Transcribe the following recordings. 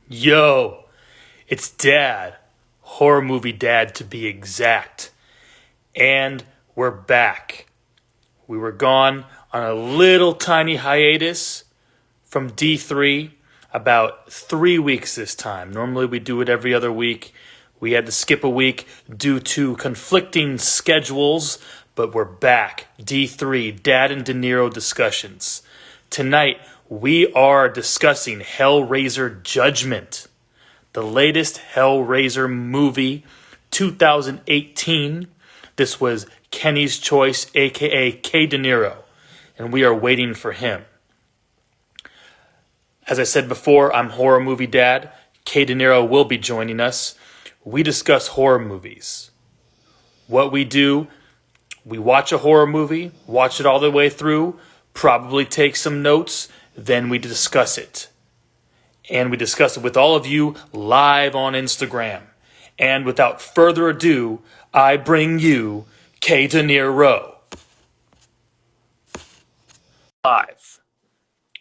Yo, it's Dad. Horror movie Dad to be exact. And we're back. We were gone on a little tiny hiatus from D3, about 3 weeks this time. Normally we do it every other week. We had to skip a week due to conflicting schedules, but we're back. D3, Dad and Dinero discussions. Tonight we are discussing Hellraiser Judgment, the latest Hellraiser movie, 2018. This was Kenny's choice, aka K. Dinero, and we are waiting for him. As I said before, I'm Horror Movie Dad. K. Dinero will be joining us. We discuss horror movies. What we do, we watch a horror movie, watch it all the way through, probably take some notes, then we discuss it. And we discuss it with all of you live on Instagram. And without further ado, I bring you K. Dinero. Live.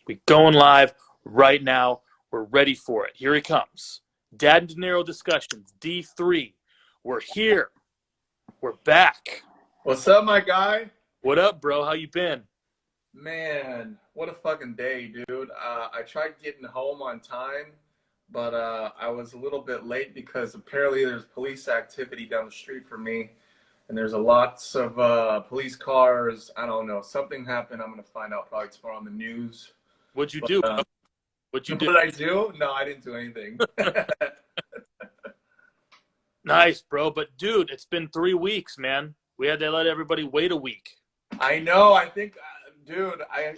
We're going live right now. We're ready for it. Here he comes. Dad and Dinero discussions, D3. We're here. We're back. What's up, my guy? What up, bro? How you been? Man, what a fucking day, dude. I tried getting home on time, but I was a little bit late because apparently there's police activity down the street from me, and there's lots of police cars. I don't know. Something happened. I'm going to find out probably tomorrow on the news. What'd you do? What'd you do? What did I do? No, I didn't do anything. Nice, bro. But, dude, it's been 3 weeks, man. We had to let everybody wait a week. I know. I think, dude, I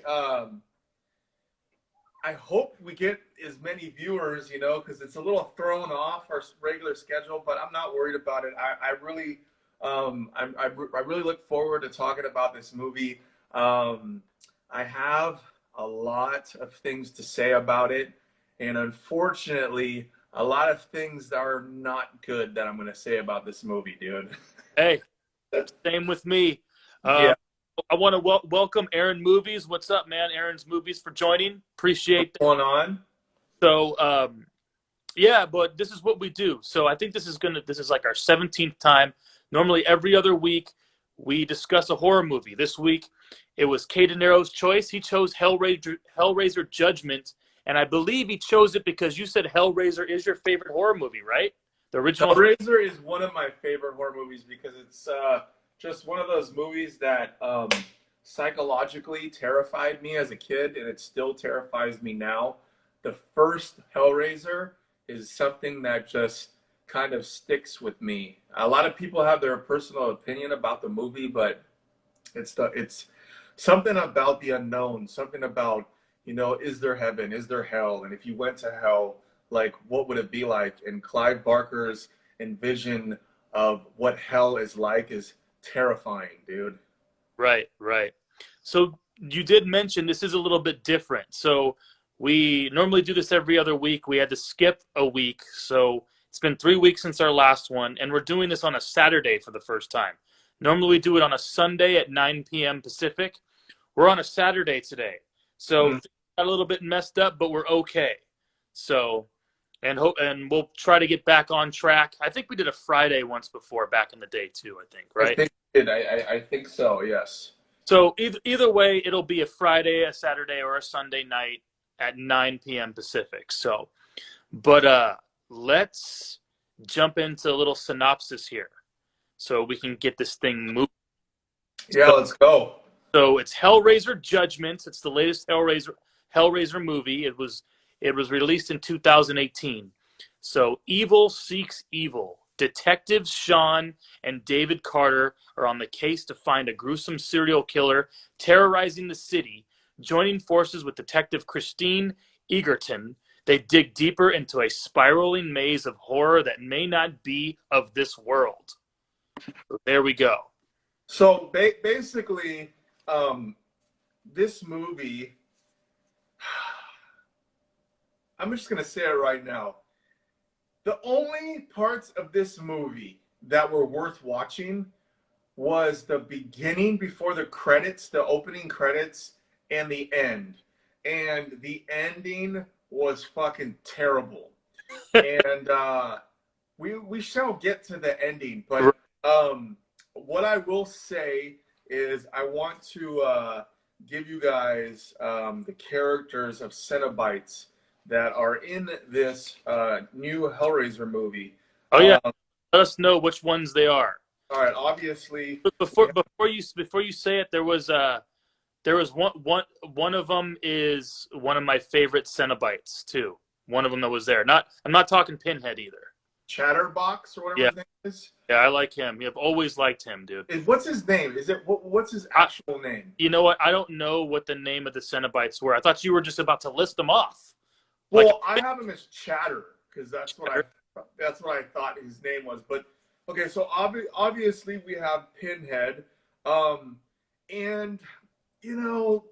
hope we get as many viewers, because it's a little thrown off our regular schedule, but I'm not worried about it. I really look forward to talking about this movie. I have a lot of things to say about it, and unfortunately, a lot of things that are not good that I'm going to say about this movie, dude. Hey, same with me. Yeah. I want to welcome Aaron Movies. What's up, man? Aaron's Movies for joining. Appreciate that. What's going on? So, yeah, but this is what we do. So I think this is like our 17th time. Normally every other week we discuss a horror movie. This week it was K. Dinero's choice. He chose Hellraiser Judgment, and I believe he chose it because you said Hellraiser is your favorite horror movie, right? The original. Hellraiser is one of my favorite horror movies because it's just one of those movies that psychologically terrified me as a kid, and it still terrifies me now. The first Hellraiser is something that just kind of sticks with me. A lot of people have their personal opinion about the movie, but it's something about the unknown, something about, is there heaven, is there hell, and if you went to hell, like, what would it be like? And Clive Barker's envision of what hell is like is terrifying, dude. Right. So you did mention this is a little bit different. So we normally do this every other week. We had to skip a week. So it's been 3 weeks since our last one, and we're doing this on a Saturday for the first time. Normally we do it on a Sunday at 9 p.m. Pacific. We're on a Saturday today. So got a little bit messed up, but we're okay. So, and we'll try to get back on track. I think we did a Friday once before back in the day too, I think, right? I think so, yes. So either way, it'll be a Friday, a Saturday, or a Sunday night at 9 p.m. Pacific. So, but let's jump into a little synopsis here so we can get this thing moving. Yeah, let's go. So it's Hellraiser Judgment. It's the latest Hellraiser movie. It was released in 2018. So evil seeks evil. Detectives Sean and David Carter are on the case to find a gruesome serial killer terrorizing the city. Joining forces with Detective Christine Egerton, they dig deeper into a spiraling maze of horror that may not be of this world. So there we go. So basically, this movie, I'm just going to say it right now. The only parts of this movie that were worth watching was the beginning before the credits, the opening credits, and the end. And the ending was fucking terrible. and we shall get to the ending. But what I will say is I want to give you guys the characters of Cenobites that are in this new Hellraiser movie. Oh yeah, let us know which ones they are. All right, obviously. But before you say it, there was one of them is one of my favorite Cenobites too. One of them that was there. I'm not talking Pinhead either. Chatterbox or whatever his name is. Yeah, I like him. I've always liked him, dude. What's his name? What's his actual name? You know what? I don't know what the name of the Cenobites were. I thought you were just about to list them off. Well, I have him as Chatter because that's what I thought his name was. But okay, so obviously we have Pinhead, and you know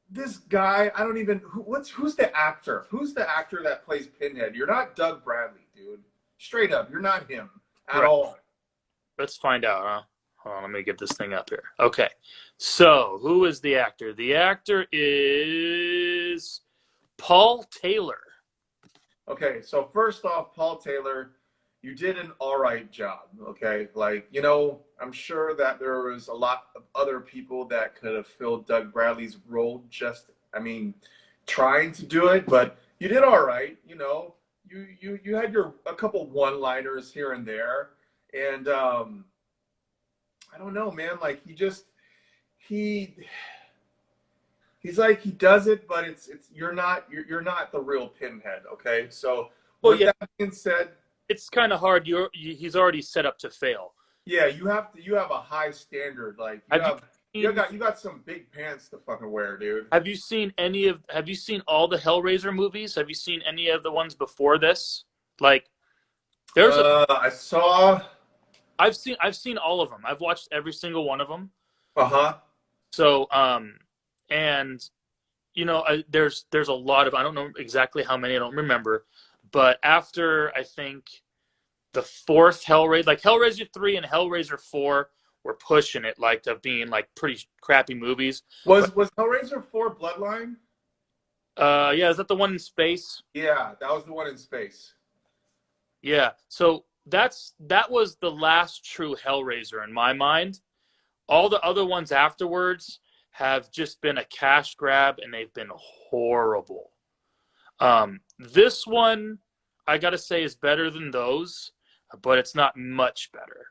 this guy. I don't even who's the actor? Who's the actor that plays Pinhead? You're not Doug Bradley, dude. Straight up, you're not him at all. Let's find out, huh? Hold on, let me get this thing up here. Okay, so who is the actor? The actor is Paul Taylor. Okay, so first off, Paul Taylor, you did an all right job, okay? Like, you know, I'm sure that there was a lot of other people that could have filled Doug Bradley's role trying to do it, but you did all right, you know. You had a couple one-liners here and there, and I don't know, man. Like he's like he does it, but you're not the real Pinhead, okay? So that being said, it's kind of hard. He's already set up to fail. Yeah, you have a high standard. Like you got some big pants to fucking wear, dude. Have you seen all the Hellraiser movies? Have you seen any of the ones before this? Like there's I've seen all of them. I've watched every single one of them. So and you know, there's a lot of, I don't know exactly how many, I don't remember, but after I think the fourth Hellraiser, like Hellraiser 3 and Hellraiser 4 were pushing it like of being like pretty crappy movies. Was Hellraiser 4 Bloodline? Yeah, is that the one in space? Yeah, that was the one in space. Yeah, so that was the last true Hellraiser in my mind. All the other ones afterwards have just been a cash grab, and they've been horrible. This one, I gotta say, is better than those, but it's not much better.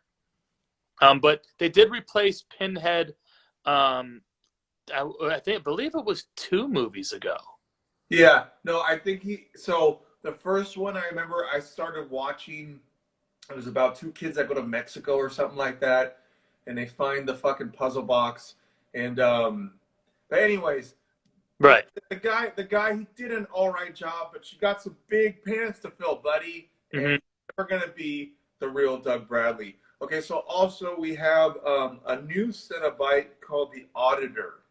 But they did replace Pinhead. I believe it was 2 movies ago. Yeah, no, I think so the first one I remember I started watching, it was about 2 kids that go to Mexico or something like that, and they find the fucking puzzle box. And but anyways, right. The guy he did an all right job, but you got some big pants to fill, buddy. And you're never gonna be the real Doug Bradley. Okay, so also we have a new Cenobite called the Auditor.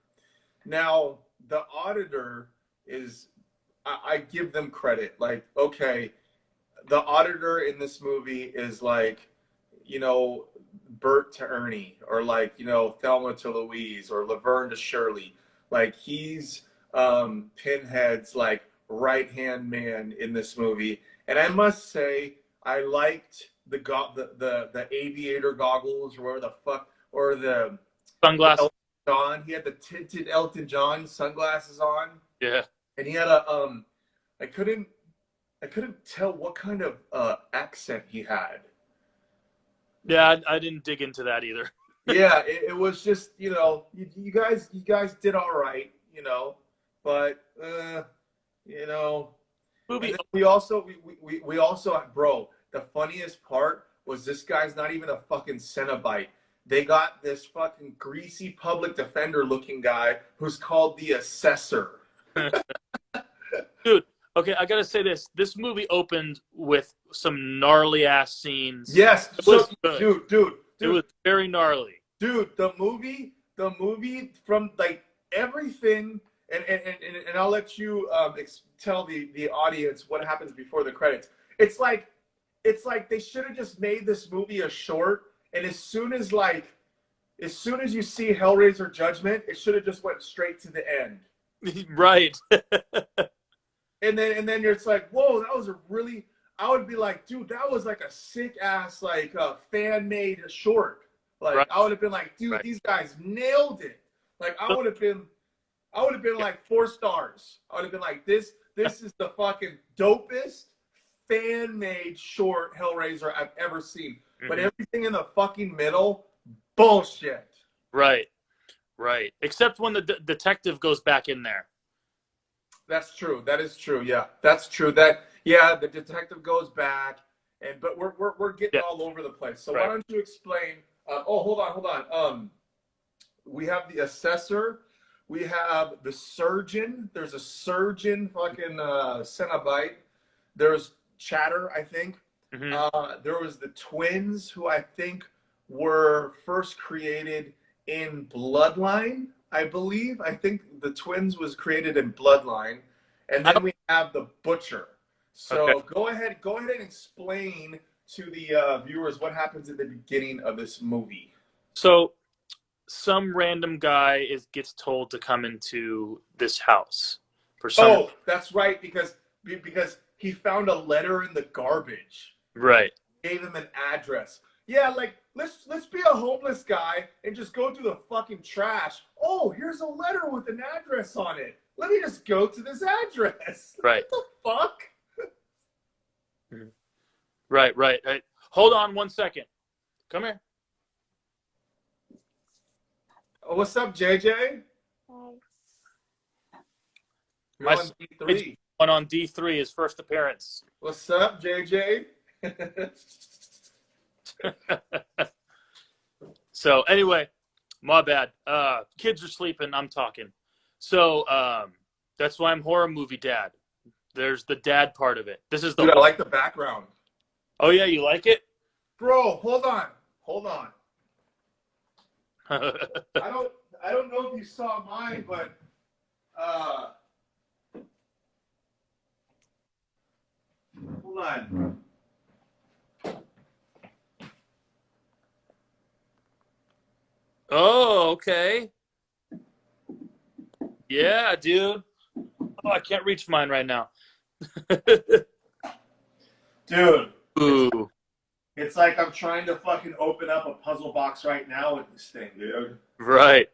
Now, the Auditor is, I give them credit. Like, okay, the Auditor in this movie is like, you know, Bert to Ernie, or like, you know, Thelma to Louise, or Laverne to Shirley. Like, he's Pinhead's like right-hand man in this movie. And I must say, I liked the aviator goggles, or whatever the fuck, or the sunglasses. Elton John. He had the tinted Elton John sunglasses on. Yeah. And he had a I couldn't tell what kind of accent he had. Yeah, I didn't dig into that either. Yeah, it was just, you know, you guys did all right, you know, but you know, we also bro, the funniest part was this guy's not even a fucking Cenobite. They got this fucking greasy public defender looking guy who's called the Assessor. Dude, okay, I gotta say this. This movie opened with some gnarly ass scenes. Yes, dude. It was very gnarly. Dude, the movie from like everything, and I'll let you tell the audience what happens before the credits. It's like they should have just made this movie a short, and as soon as you see Hellraiser Judgment, it should have just went straight to the end. Right. and then you're, it's like, whoa, that was a really, I would be like, dude, that was like a sick ass like fan made short. Like Right. I would have been like, dude, Right. these guys nailed it. Like I would have been Yeah. like 4 stars. I would have been like, this is the fucking dopest fan made short Hellraiser I've ever seen. But everything in the fucking middle, bullshit. Right. Right. Except when the detective goes back in there. That's true. That is true. Yeah, that's true. The detective goes back, but we're getting Yeah. all over the place. So Right. why don't you explain? Hold on. We have the assessor, we have the surgeon. There's a surgeon, fucking Cenobite. There's Chatter, I think. There was the twins, who I think were first created in Bloodline, I believe. I think the twins was created in Bloodline. And then we have the Butcher. So Okay. go ahead and explain to the viewers what happens at the beginning of this movie. So some random guy gets told to come into this house for some. Oh, that's right, because he found a letter in the garbage. Right. Gave him an address. Yeah, like let's be a homeless guy and just go through the fucking trash. Oh, here's a letter with an address on it. Let me just go to this address. Right. What the fuck? Right. Hold on 1 second. Come here. Oh, what's up, JJ? You're on D3. One on D3, his first appearance. What's up, JJ? So anyway, my bad. Kids are sleeping. I'm talking. So that's why I'm horror movie dad. There's the dad part of it. This is the. Dude, I like the background. Oh yeah, you like it? Bro, hold on. I don't know if you saw mine, but hold on. Oh, okay. Yeah, dude. Oh, I can't reach mine right now. Dude. Ooh. It's like I'm trying to fucking open up a puzzle box right now with this thing, dude. Right.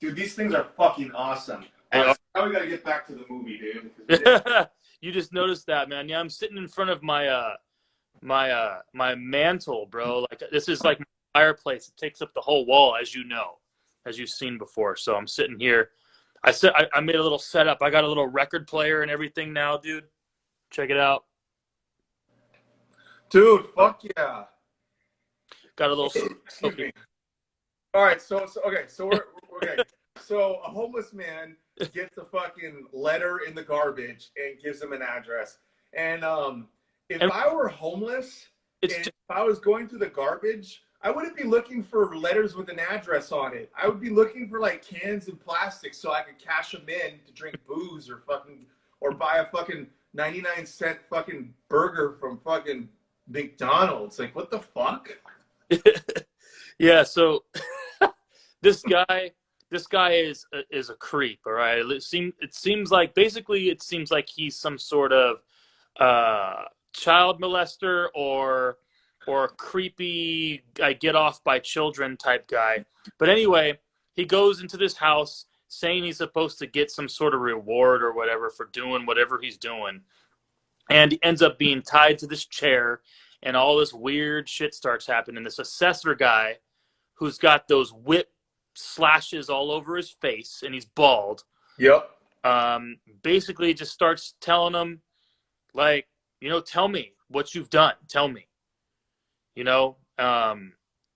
Dude, these things are fucking awesome. Now we gotta get back to the movie, dude. You just noticed that, man. Yeah, I'm sitting in front of my my mantle, bro. Like this is like my fireplace. It takes up the whole wall, as you know, as you've seen before. So I'm sitting here. I made a little setup. I got a little record player and everything now, dude. Check it out. Dude, fuck yeah. Got a little. Excuse me. All right, so we're okay. So a homeless man gets a fucking letter in the garbage and gives him an address. And if I were homeless and if I was going through the garbage, I wouldn't be looking for letters with an address on it. I would be looking for like cans and plastic so I could cash them in to drink booze or buy a fucking 99-cent fucking burger from fucking McDonald's. Like, what the fuck? Yeah, so this guy is a creep, all right? It seems like he's some sort of child molester or creepy I get off by children type guy. But anyway, he goes into this house saying he's supposed to get some sort of reward or whatever for doing whatever he's doing. And he ends up being tied to this chair, and all this weird shit starts happening. This assessor guy who's got those whip slashes all over his face, and he's bald. Yep. Basically just starts telling him, like, tell me what you've done. Tell me.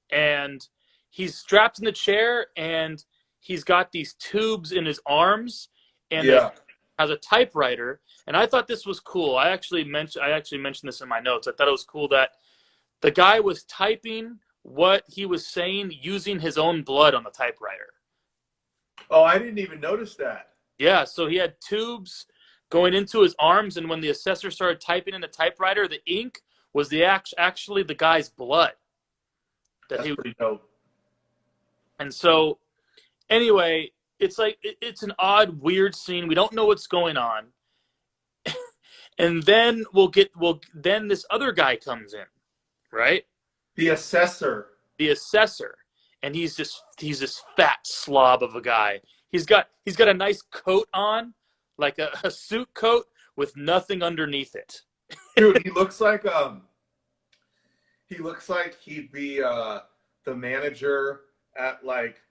And he's strapped in the chair, and he's got these tubes in his arms, and has a typewriter. And I thought this was cool. I actually mentioned this in my notes. I thought it was cool that the guy was typing what he was saying using his own blood on the typewriter. Oh, I didn't even notice that. Yeah, so he had tubes going into his arms, and when the assessor started typing in the typewriter, the ink was actually the guy's blood. That's pretty dope. And so, anyway, it's like it's an odd, weird scene. We don't know what's going on. And then then this other guy comes in, right? The assessor. The assessor, and he's this fat slob of a guy. He's got a nice coat on, like a suit coat with nothing underneath it. Dude, he looks like he'd be the manager at like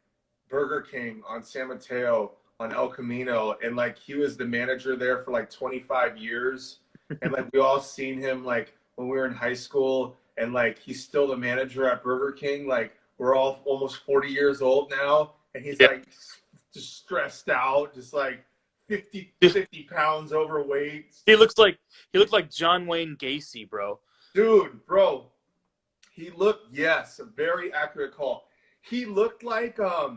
Burger King on San Mateo on El Camino, and like he was the manager there for like 25 years, and like we all seen him like when we were in high school, and like he's still the manager at Burger King. Like we're all almost 40 years old now, and he's like just stressed out, just like 50 pounds overweight. He looked like John Wayne Gacy, bro. Dude, bro. Yes, a very accurate call. He looked like a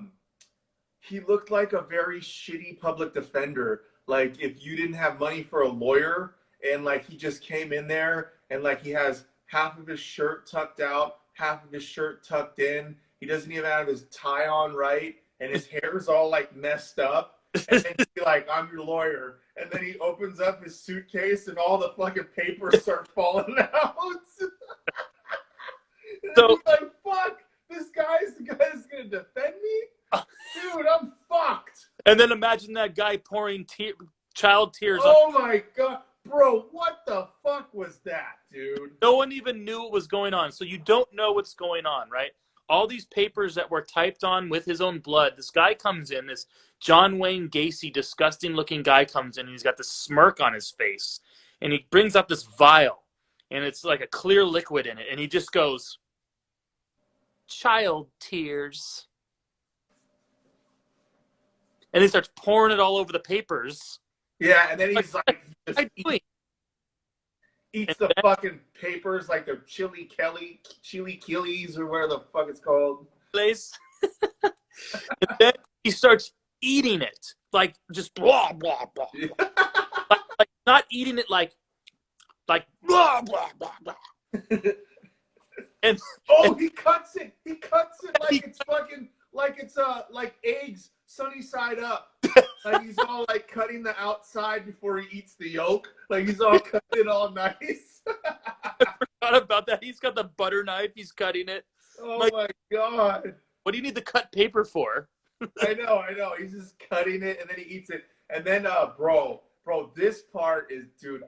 very shitty public defender. Like if you didn't have money for a lawyer, and like he just came in there and like he has half of his shirt tucked out, half of his shirt tucked in. He doesn't even have his tie on right, and his hair's all like messed up. And then he's like, "I'm your lawyer," and then he opens up his suitcase and all the fucking papers start falling out. So like, fuck, this guy's gonna defend me, dude. I'm fucked. And then imagine that guy pouring child tears. Oh my god, bro, what the fuck was that, dude? No one even knew what was going on, so you don't know what's going on, right? All these papers that were typed on with his own blood. This guy comes in, this John Wayne Gacy, disgusting-looking guy comes in, and he's got this smirk on his face, and he brings up this vial, and it's like a clear liquid in it, and he just goes, "Child tears." And he starts pouring it all over the papers. Yeah, and then he's like, eats the fucking papers like they're chili Killies or whatever the fuck it's called. Place. And then he starts eating it, like just blah blah blah. Yeah. Like not eating it like blah blah blah blah. And he cuts it. He cuts it like it's fucking like eggs sunny side up. Like he's all like cutting the outside before he eats the yolk. Like he's all cutting it all nice. I forgot about that. He's got the butter knife. He's cutting it. Oh like, my god! What do you need the cut paper for? I know. He's just cutting it and then he eats it. And then, bro, this part is, dude.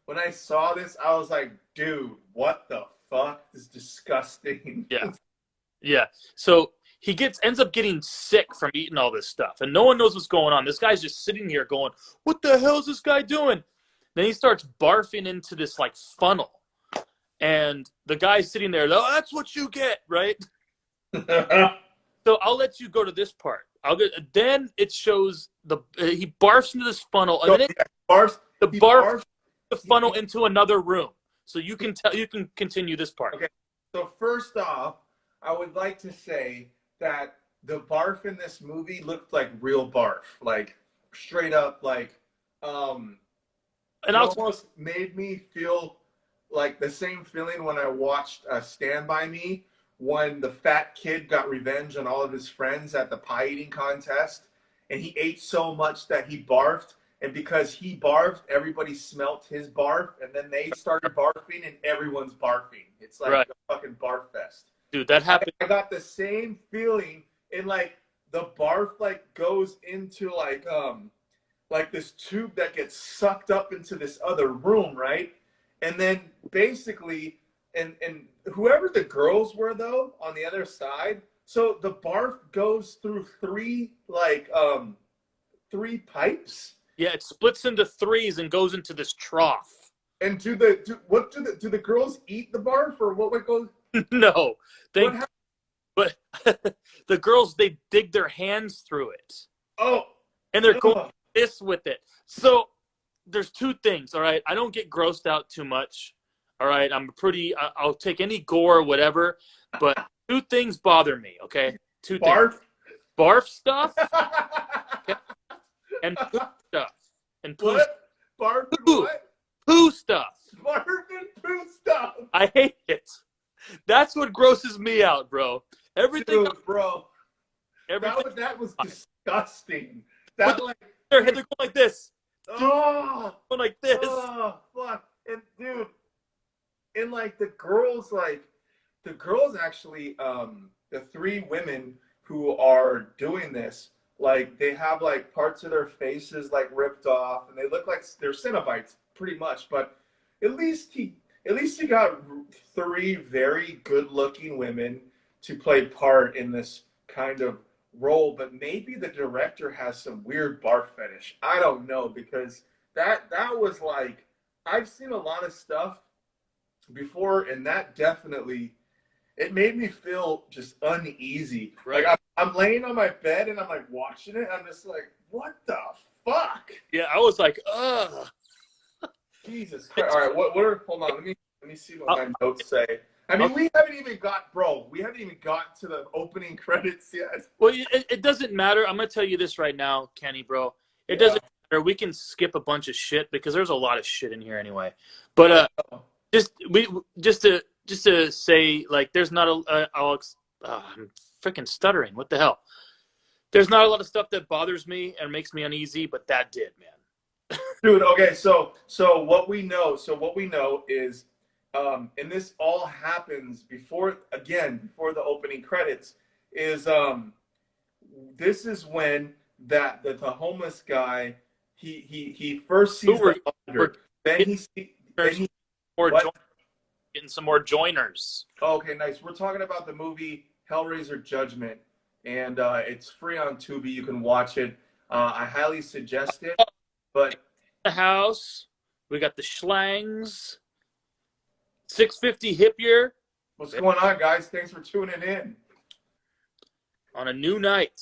When I saw this, I was like, dude, what the fuck? This is disgusting. Yeah. So he ends up getting sick from eating all this stuff, and no one knows what's going on. This guy's just sitting here going, "What the hell is this guy doing?" Then he starts barfing into this like funnel, and the guy's sitting there. "Oh, that's what you get, right?" So I'll let you go to this part. Then it shows he barfs into this funnel, and then it barfs the funnel into another room. So you can continue this part. Okay. So first off, I would like to say that the barf in this movie looked like real barf, like straight up, like and it almost made me feel like the same feeling when I watched Stand By Me, when the fat kid got revenge on all of his friends at the pie eating contest, and he ate so much that he barfed, and because he barfed, everybody smelt his barf, and then they started barfing, and everyone's barfing. It's like a fucking barf fest. Dude, that happened. I got the same feeling, and like the barf like goes into like this tube that gets sucked up into this other room, right? And then basically, and whoever the girls were though on the other side, so the barf goes through three pipes. Yeah, it splits into threes and goes into this trough. And do the girls eat the barf, or what goes? No, but the girls, they dig their hands through it. Oh, and they're going this with it. So there's two things. All right, I don't get grossed out too much. All right, I'll take any gore or whatever, but two things bother me. Okay, two things: barf stuff, okay? And poo stuff, and poo. Barf and what? Poo stuff. Barf and poo stuff. I hate it. That's what grosses me out, bro. Everything, dude, bro. That was disgusting. That they're going like this. Oh, like this. oh, fuck. And dude, and like the girls actually, the three women who are doing this, like they have like parts of their faces like ripped off, and they look like they're Cenobites pretty much. But at least he, at least he got three very good-looking women to play part in this kind of role. But maybe the director has some weird barf fetish. I don't know because that was like I've seen a lot of stuff before, and that definitely it made me feel just uneasy. Right. Like I'm laying on my bed and I'm like watching it. I'm just like, what the fuck? Yeah, I was like, ugh. Jesus Christ! All right, what are? Hold on, let me see what my notes say. I mean, we haven't even got to the opening credits yet. Well, it doesn't matter. I'm gonna tell you this right now, Kenny, bro. It Yeah. doesn't matter. We can skip a bunch of shit because there's a lot of shit in here anyway. But just to say, like, there's not Alex. I'm freaking stuttering. What the hell? There's not a lot of stuff that bothers me and makes me uneasy, but that did, man. Dude, okay, so what we know is, and this all happens before the opening credits, is this is when the homeless guy he first sees the auditor, then he getting some more joiners. Oh, okay, nice. We're talking about the movie Hellraiser Judgment, and it's free on Tubi. You can watch it. I highly suggest it. But the house, we got the schlangs, 650 hip year. What's going on, guys? Thanks for tuning in on a new night.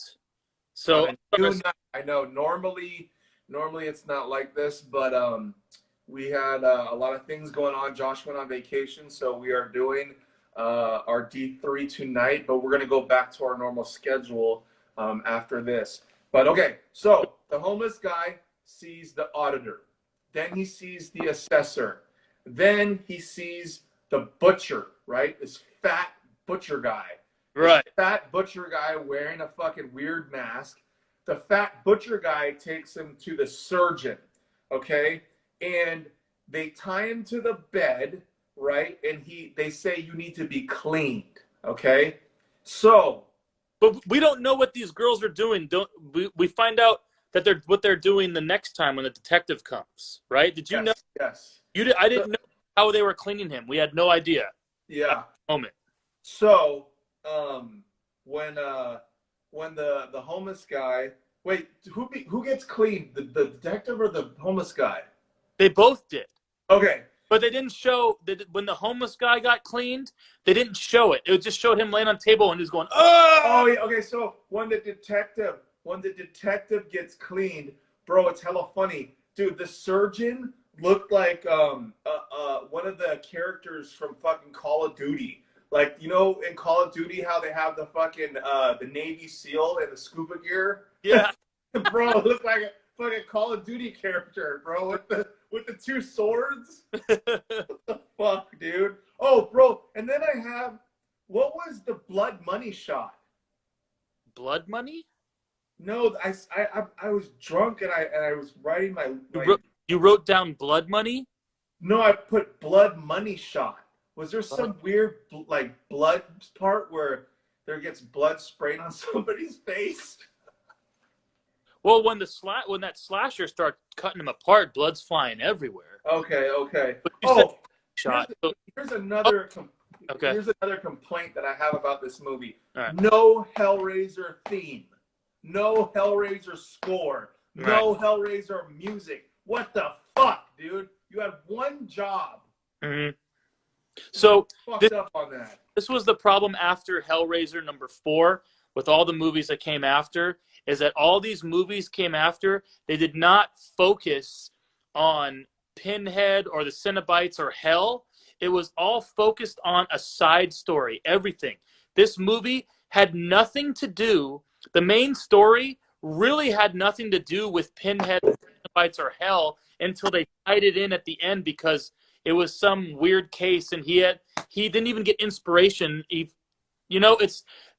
So I know normally it's not like this, but we had a lot of things going on. Josh went on vacation, so we are doing our D3 tonight, but we're going to go back to our normal schedule after this. But okay, so the homeless guy sees the auditor. Then he sees the assessor. Then he sees the butcher, right? This fat butcher guy. Right. This fat butcher guy wearing a fucking weird mask. The fat butcher guy takes him to the surgeon, okay? And they tie him to the bed, right? And they say you need to be cleaned, okay? So, but we don't know what these girls are doing. We find out that what they're doing the next time when the detective comes, right? Did you know? Yes. I didn't know how they were cleaning him. We had no idea. Yeah. Moment. So, when the homeless guy, wait, who gets cleaned? The detective or the homeless guy? They both did. Okay. But they didn't show that when the homeless guy got cleaned. They didn't show it. It just showed him laying on the table and he's going, "Oh!" Oh, yeah. Okay. So when the detective gets cleaned, bro, it's hella funny, dude. The surgeon looked like one of the characters from fucking Call of Duty. Like, you know, in Call of Duty, how they have the fucking the Navy SEAL and the scuba gear. Yeah, bro, it looked like a fucking Call of Duty character, bro, with the two swords. What the fuck, dude? Oh, bro, and then I have, what was the blood money shot? Blood money? No, I was drunk and I was writing my. You wrote down blood money? No, I put blood money shot. Was there some weird like blood part where there gets blood sprayed on somebody's face? Well, when that slasher starts cutting him apart, blood's flying everywhere. Okay. But you said shot. Here's another complaint that I have about this movie. Right. No Hellraiser theme. No Hellraiser score. No Hellraiser music. What the fuck, dude? You had one job. Mm-hmm. So fucked up on that. This was the problem after Hellraiser number 4 with all the movies that came after, is that all these movies came after, they did not focus on Pinhead or the Cenobites or Hell. It was all focused on a side story, everything. This movie had nothing to do, the main story really had nothing to do with Pinhead, Cenobites, or Hell until they tied it in at the end because it was some weird case and he didn't even get inspiration.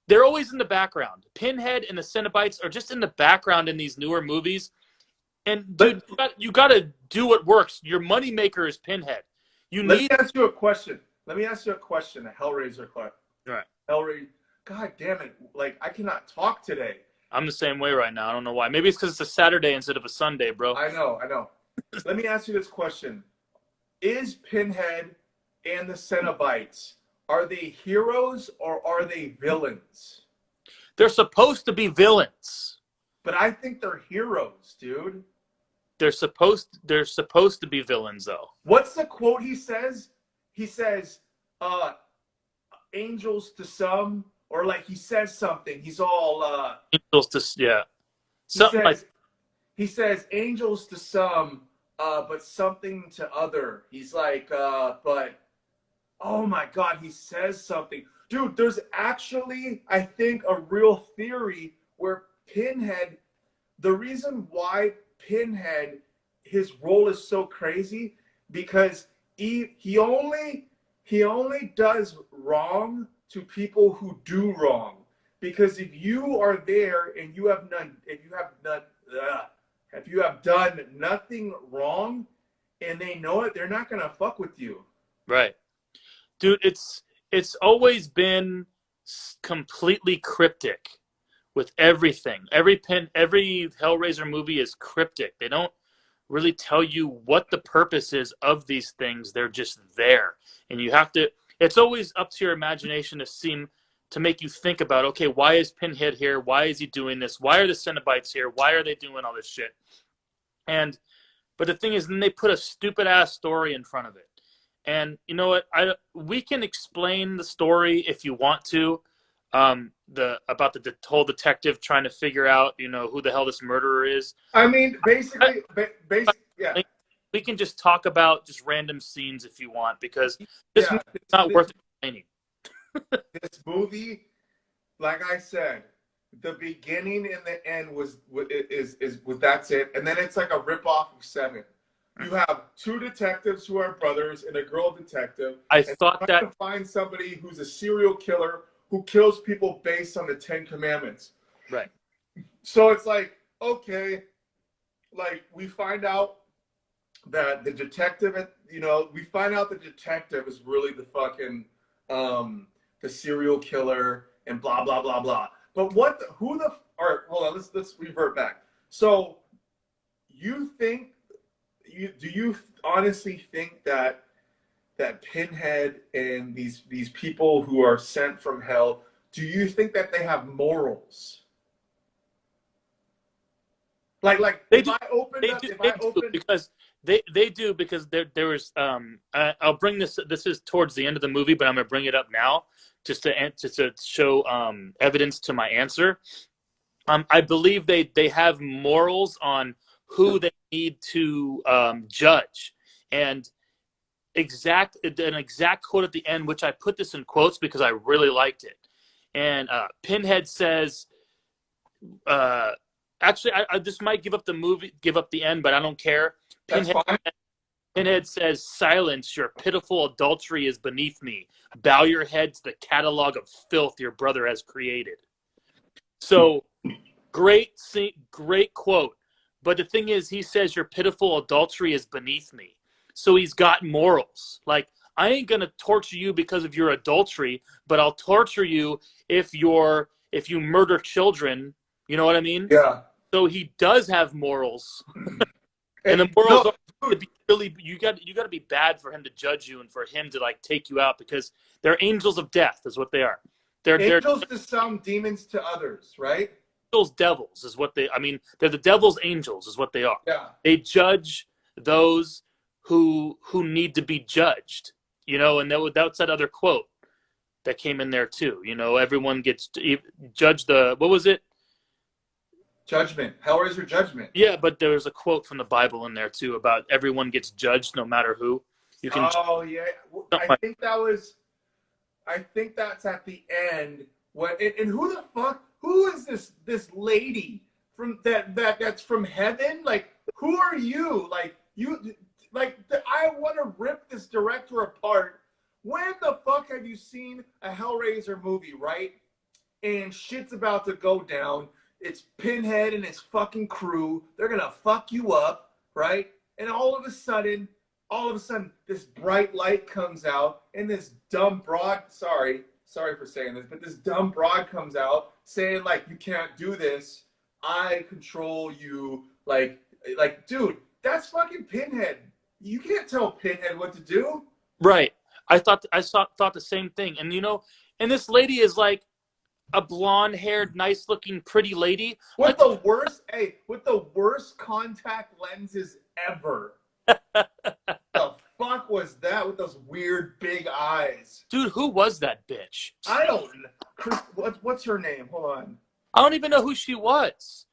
They're always in the background. Pinhead and the Cenobites are just in the background in these newer movies. And Let, dude, you got to do what works. Your moneymaker is Pinhead. You let me need. ask you a question. Let me ask you a question. A Hellraiser question. Right. Hellraiser. God damn it! Like I cannot talk today. I'm the same way right now. I don't know why. Maybe it's because it's a Saturday instead of a Sunday, bro. I know. Let me ask you this question: is Pinhead and the Cenobites, are they heroes or are they villains? They're supposed to be villains. But I think they're heroes, dude. They're supposed to be villains, though. What's the quote he says? He says, angels to some, or like he says something. He's all Angels to yeah, he something like says he says angels to some, but something to other. He's like, but oh my god, he says something. Dude, there's actually, I think, a real theory where Pinhead, the reason why Pinhead, his role is so crazy, because he only does wrong to people who do wrong. Because if you are there and you have done nothing wrong and they know it, they're not gonna fuck with you. right, dude. It's always been completely cryptic with everything. Every Hellraiser movie is cryptic. They don't really tell you what the purpose is of these things. They're just there, and you have to. It's always up to your imagination to make you think about, okay, why is Pinhead here? Why is he doing this? Why are the Cenobites here? Why are they doing all this shit? But the thing is, then they put a stupid ass story in front of it. And you know what? We can explain the story if you want to, about the whole detective trying to figure out, who the hell this murderer is. I mean, basically, yeah. We can just talk about just random scenes if you want, because this movie is not worth explaining. This movie, like I said, the beginning and the end was that's it, and then it's like a ripoff of Seven. You have two detectives who are brothers and a girl detective. I thought that to find somebody who's a serial killer who kills people based on the Ten Commandments. right. So it's like, okay, like we find out that the detective, we find out the detective is really the fucking the serial killer and blah blah blah blah. But all right, hold on, let's revert back. So do you honestly think that Pinhead and these people who are sent from hell, do you think that they have morals? Like They if do. I opened up, if I opened Because they do, because there was I'll bring this is towards the end of the movie, but I'm gonna bring it up now just to show evidence to my answer. I believe they have morals on who they need to judge, and an exact quote at the end, which I put this in quotes because I really liked it. And Pinhead says, actually, I this might give up the end, but I don't care. Pinhead says, "Silence, your pitiful adultery is beneath me. Bow your head to the catalog of filth your brother has created." So, great quote. But the thing is, he says, "Your pitiful adultery is beneath me." So he's got morals. Like, I ain't gonna torture you because of your adultery, but I'll torture you if you murder children. You know what I mean? Yeah. So he does have morals, and the morals are to be really. You got to be bad for him to judge you and for him to like take you out, because they're angels of death, is what they are. They're angels to some, demons to others, right? Angels, devils is what they. I mean, they're the devil's angels, is what they are. Yeah. They judge those who need to be judged. And that's that other quote that came in there too. Everyone gets judged. What was it? Judgment. Hellraiser Judgment. Yeah, but there's a quote from the Bible in there too about everyone gets judged no matter who. You can. Oh yeah, I think that's at the end. And who the fuck? Who is this lady from that's from heaven? Like, who are you? I want to rip this director apart. When the fuck have you seen a Hellraiser movie, right? And shit's about to go down. it's Pinhead and his fucking crew. They're gonna fuck you up, right? And all of a sudden, this bright light comes out, and this dumb broad, sorry for saying this, but this dumb broad comes out saying, like, you can't do this. I control you. Like, dude, that's fucking Pinhead. You can't tell Pinhead what to do. Right. I thought the same thing. And, and this lady is like a blonde-haired, nice-looking, pretty lady. With the worst contact lenses ever. The fuck was that with those weird big eyes? Dude, who was that bitch? I don't know. What's her name? Hold on. I don't even know who she was.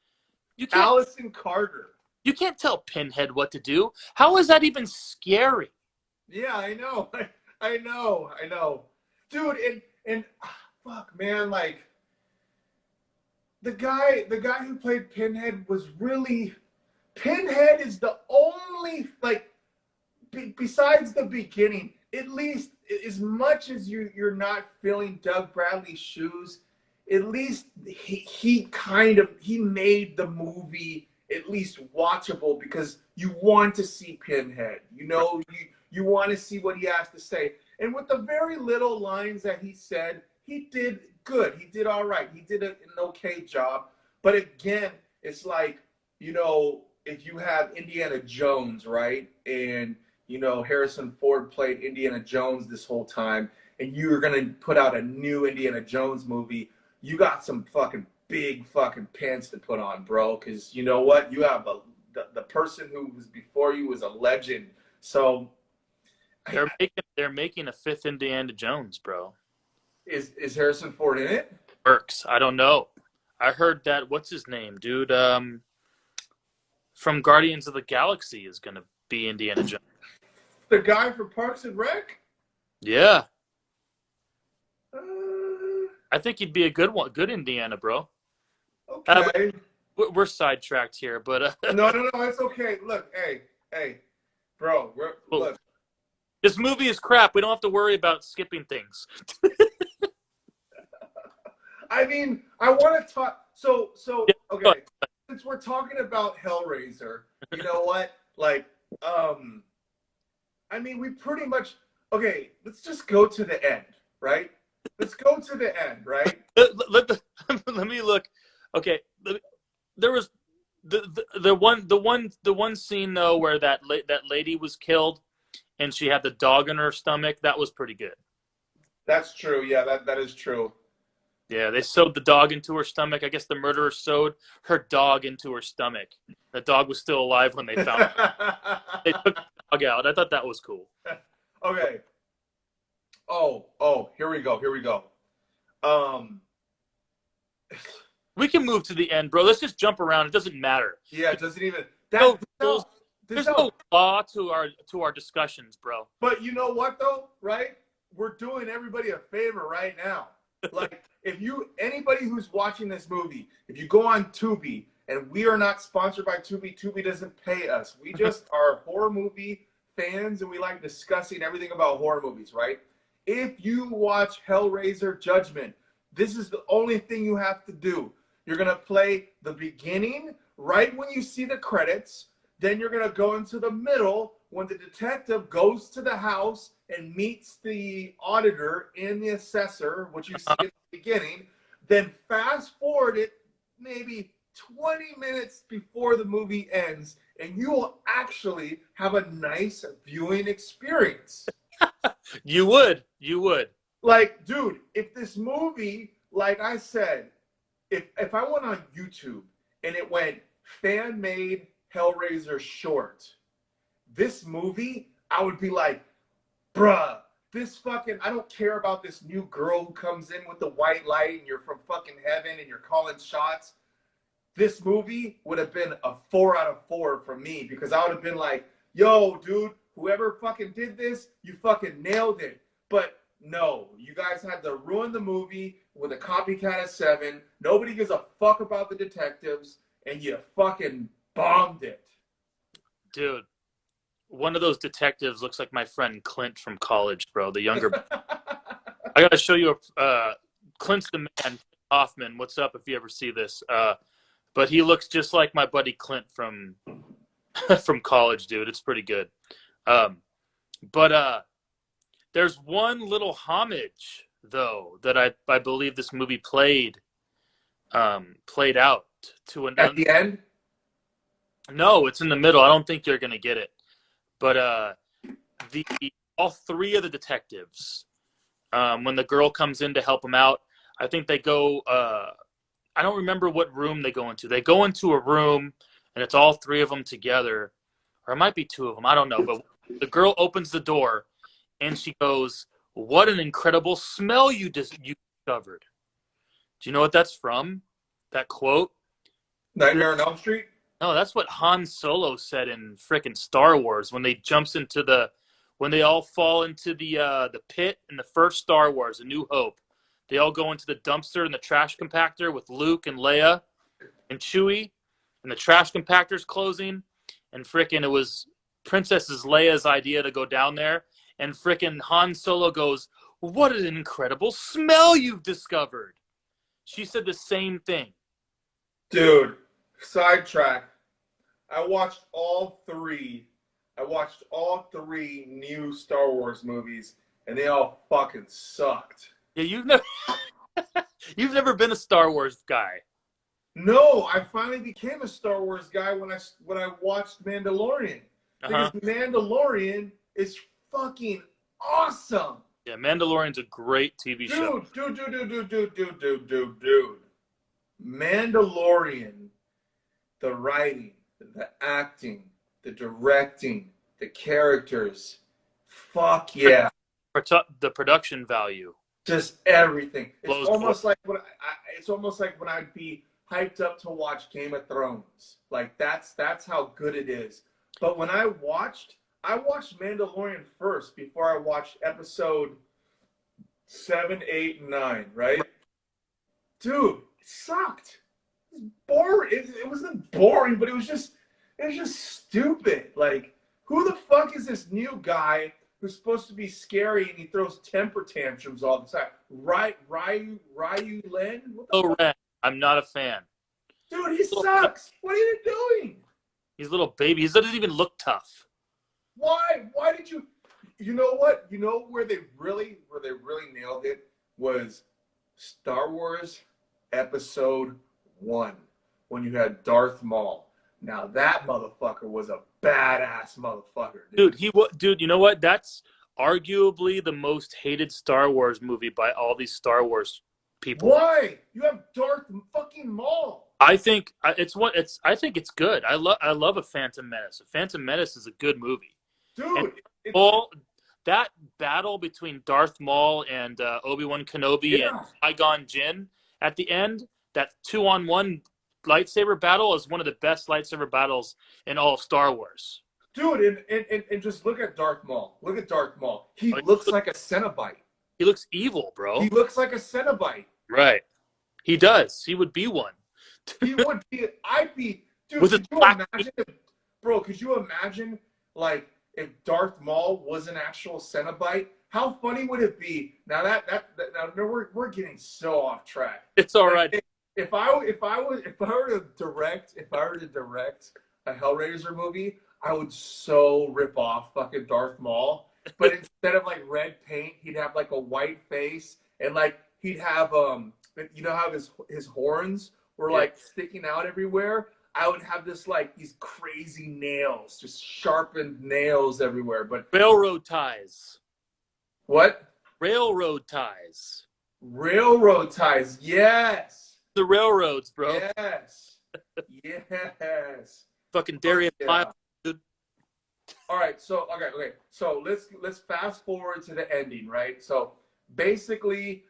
Allison Carter. You can't tell Pinhead what to do. How is that even scary? Yeah, I know. I know. Dude, and fuck, man, like the guy who played Pinhead was really Pinhead is the only, like, besides the beginning, at least as much as you're not filling Doug Bradley's shoes, at least he made the movie at least watchable because you want to see Pinhead. You want to see what he has to say. And with the very little lines that he said, he did good. He did all right. He did an okay job. But again, it's like, if you have Indiana Jones, right? And, Harrison Ford played Indiana Jones this whole time, and you're going to put out a new Indiana Jones movie, you got some fucking big fucking pants to put on, bro. Because you know what? You have the person who was before you was a legend. So they're making a fifth Indiana Jones, bro. Is Harrison Ford in it? Works. I don't know. I heard that, what's his name, dude? From Guardians of the Galaxy is going to be Indiana Jones. The guy from Parks and Rec? Yeah. I think he'd be a good one. Good Indiana, bro. Okay. We're sidetracked here, but... No, it's okay. Look, hey, bro, look. This movie is crap. We don't have to worry about skipping things. I mean, I want to talk... So yeah, okay. Since we're talking about Hellraiser, you know what? Like, I mean, we pretty much... Okay, let's just go to the end, right? Let's go to the end, right? Let me look. Okay, there was the one scene though where that lady was killed, and she had the dog in her stomach. That was pretty good. That's true. Yeah, that is true. Yeah, they sewed the dog into her stomach. I guess the murderer sewed her dog into her stomach. The dog was still alive when they found it. They took the dog out. I thought that was cool. Okay. Oh, here we go. We can move to the end, bro. Let's just jump around. It doesn't matter. Yeah, it doesn't even. There's no law to our discussions, bro. But you know what, though, right? We're doing everybody a favor right now. Like, anybody who's watching this movie, if you go on Tubi, and we are not sponsored by Tubi, Tubi doesn't pay us. We just are horror movie fans, and we like discussing everything about horror movies, right? If you watch Hellraiser Judgment, this is the only thing you have to do. You're going to play the beginning right when you see the credits. Then you're going to go into the middle when the detective goes to the house and meets the auditor and the assessor, which you see at the beginning. Then fast forward it maybe 20 minutes before the movie ends, and you will actually have a nice viewing experience. You would. Like, dude, if this movie, like I said, if I went on YouTube and it went fan-made Hellraiser short, this movie, I would be like, bruh, this fucking, I don't care about this new girl who comes in with the white light and you're from fucking heaven and you're calling shots. This movie would have been a 4 out of 4 for me because I would have been like, yo, dude, whoever fucking did this, you fucking nailed it. But no, you guys had to ruin the movie with a copycat of 7. Nobody gives a fuck about the detectives, and you fucking bombed it. Dude, one of those detectives looks like my friend Clint from college, bro. The younger. I gotta show you Clint's the man. Hoffman, what's up? If you ever see this, but he looks just like my buddy Clint from from college, dude. It's pretty good. Um, but there's one little homage though that I believe this movie played out to At another. the end, No, it's in the middle. I don't think you're gonna get it. But the all three of the detectives, when the girl comes in to help them out, I think they go. I don't remember what room they go into. They go into a room, and it's all three of them together, or it might be two of them. I don't know. But the girl opens the door, and she goes, "What an incredible smell you discovered." Do you know what that's from? That quote? Nightmare on Elm Street. No, that's what Han Solo said in frickin' Star Wars when when they all fall into the pit in the first Star Wars, A New Hope. They all go into the dumpster and the trash compactor with Luke and Leia and Chewie, and the trash compactor's closing, and frickin' it was Princess Leia's idea to go down there, and frickin' Han Solo goes, "What an incredible smell you've discovered." She said the same thing. Dude, sidetrack. I watched all three. I watched all three new Star Wars movies, and they all fucking sucked. Yeah, you've never been a Star Wars guy. No, I finally became a Star Wars guy when I watched Mandalorian. Because Mandalorian is fucking awesome. Yeah, Mandalorian's a great TV show. Dude. Mandalorian, the writing, the acting, the directing, the characters. Fuck yeah. The production value. Just everything. Blows It's almost like when I'd be hyped up to watch Game of Thrones. Like that's how good it is. But when I watched Mandalorian first before I watched episode 7, 8, and 9, right? Dude, it sucked. It was boring. It wasn't boring, but it was just stupid. Like, who the fuck is this new guy who's supposed to be scary and he throws temper tantrums all the time? Ryu Len? What the fuck? Ren. I'm not a fan. Dude, he sucks. What are you doing? He's a little baby. He doesn't even look tough. Why? Why did you? You know what? You know where they really nailed it was Star Wars Episode 1 when you had Darth Maul. Now that motherfucker was a badass motherfucker, Dude, you know what? That's arguably the most hated Star Wars movie by all these Star Wars people. Why? You have Darth fucking Maul. I think I think it's good. I love a Phantom Menace. A Phantom Menace is a good movie. Dude, that battle between Darth Maul and Obi-Wan Kenobi and Qui-Gon Jinn at the end, that 2-on-1 lightsaber battle is one of the best lightsaber battles in all of Star Wars. Dude, and just look at Darth Maul. Look at Darth Maul. He looks like a Cenobite. He looks evil, bro. He looks like a Cenobite. Right. He does. He would be one. He would be. I'd be. Dude, With could you imagine? Bro, could you imagine, like, if Darth Maul was an actual Cenobite? How funny would it be? Now we're getting so off track. It's all right. If I were to direct a Hellraiser movie, I would so rip off fucking Darth Maul. But instead of like red paint, he'd have like a white face, and like he'd have you know how his horns were like sticking out everywhere. I would have these crazy nails, just sharpened nails everywhere. But railroad ties. What? Railroad ties. Railroad ties. Yes. The railroads, bro. Yes. Yes. Fucking Darius Miles, dude. All right. So okay. So let's fast forward to the ending, right? So basically,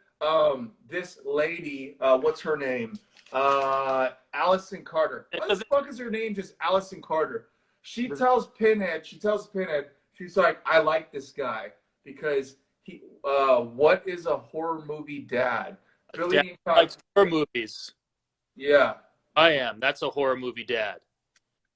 this lady, what's her name? Allison Carter. What the fuck is her name? Just Allison Carter. She tells Pinhead, she's like, I like this guy because he, what is a horror movie dad? Dad likes horror movies. Yeah. I am. That's a horror movie dad.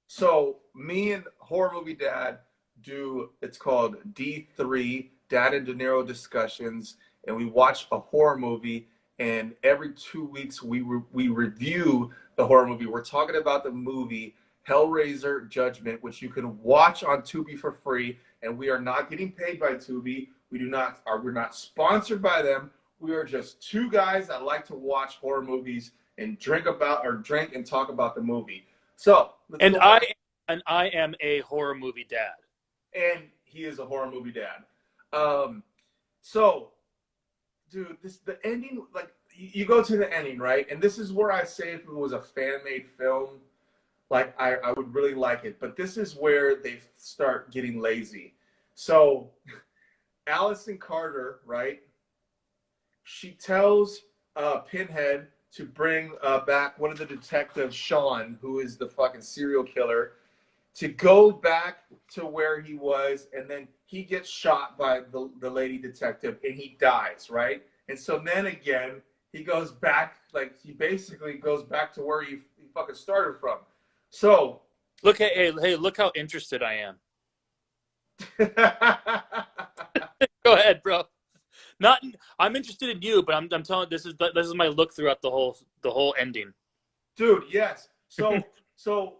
So me and horror movie dad do, it's called D3, Dad and Dinero Discussions, and we watch a horror movie and every 2 weeks we review the horror movie. We're talking about the movie Hellraiser Judgment, which you can watch on Tubi for free. And we are not getting paid by Tubi. We're not sponsored by them. We are just two guys that like to watch horror movies and drink and talk about the movie. So and I am a horror movie dad. And he is a horror movie dad. So, dude, the ending, like you go to the ending, right? And this is where I say if it was a fan-made film, like I would really like it. But this is where they start getting lazy. So, Allison Carter, right? She tells Pinhead to bring back one of the detectives, Sean, who is the fucking serial killer, to go back to where he was, and then he gets shot by the lady detective, and he dies, right? And so then again, he goes back, like he basically goes back to where he fucking started from. So look, hey, look how interested I am. Go ahead, bro. I'm interested in you, but I'm telling this is my look throughout the whole ending. Dude, yes. So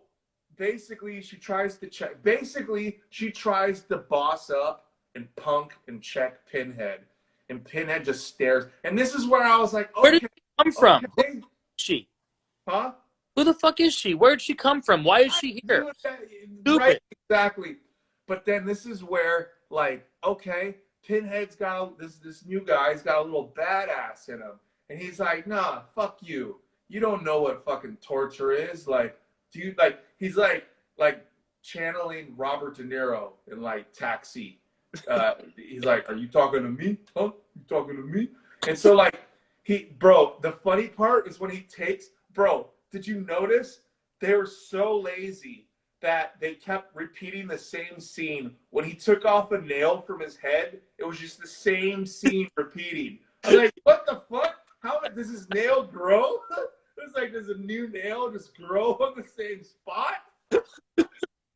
basically she tries to boss up and punk and check Pinhead. And Pinhead just stares. And this is where I was like, okay. Where did she come from? Okay. Who is she? Huh? Who the fuck is she? Where did she come from? Why is she here? Stupid. Right, exactly. But then this is where, like, okay, Pinhead's got this new guy's got a little badass in him. And he's like, nah, fuck you. You don't know what fucking torture is. Like, he's like channeling Robert Dinero in like Taxi. He's like, are you talking to me? Huh? You talking to me? And so like the funny part is when he takes, did you notice they were so lazy that they kept repeating the same scene? When he took off a nail from his head, it was just the same scene repeating. I'm like, what the fuck? How does his nail grow? It's like, does a new nail just grow on the same spot?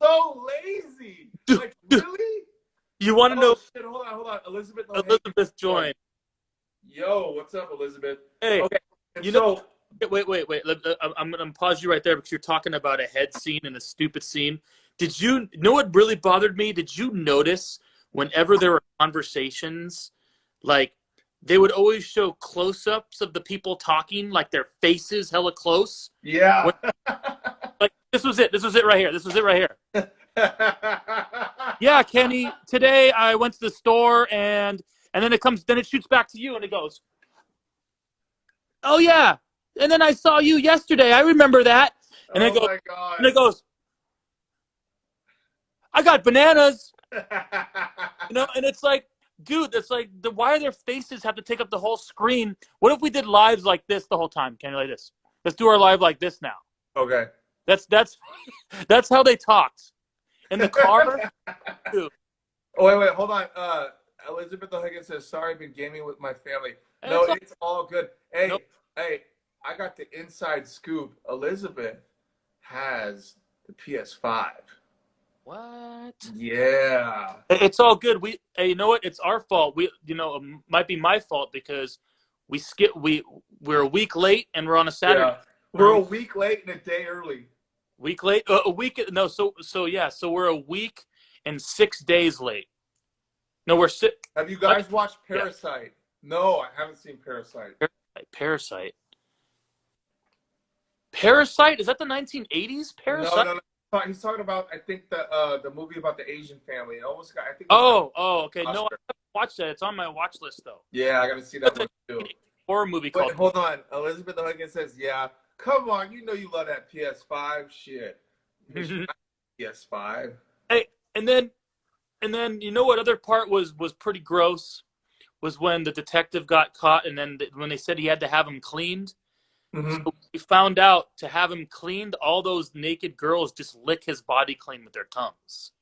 So lazy. Like, really? You want to know? Shit, hold on. Elizabeth joined. Yo, what's up, Elizabeth? Hey, okay. Wait. I'm going to pause you right there because you're talking about a head scene and a stupid scene. Did you know what really bothered me? Did you notice whenever there were conversations, like, they would always show close-ups of the people talking, like their faces hella close? Yeah. Like, this was it right here. Yeah, Kenny, today I went to the store and then it shoots back to you and it goes, oh yeah, and then I saw you yesterday. I remember that. And oh my God. And it goes, I got bananas. And it's like, dude, it's like, why do their faces have to take up the whole screen? What if we did lives like this the whole time? Kenny, like this. Let's do our live like this now. Okay. That's how they talked. In the car? Dude. Oh, wait, hold on. Elizabeth O'Higgins says, sorry, I've been gaming with my family. No, it's all good. Hey, Hey, I got the inside scoop. Elizabeth has the PS5. What? Yeah. It's all good. You know what? It's our fault. It might be my fault because we're a week late and we're on a Saturday. Yeah. We're a week late and a day early. Week late? A week? No. So we're a week and 6 days late. No, we're sick. Have you guys watched Parasite? Yeah. No, I haven't seen Parasite. Parasite. Is that the 1980s? Parasite? No. He's talking about, I think, the movie about the Asian family. It almost got, I think. Okay. Oscar. No, I haven't watched that. It's on my watch list, though. Yeah, I got to see that one, too. Horror movie called. Hold on. Elizabeth O'Higgins says, yeah. Come on, you know you love that PS5 shit. PS5. Hey, and then you know what other part was pretty gross? Was when the detective got caught, and then when they said he had to have him cleaned. Mm-hmm. So we found out to have him cleaned, all those naked girls just lick his body clean with their tongues.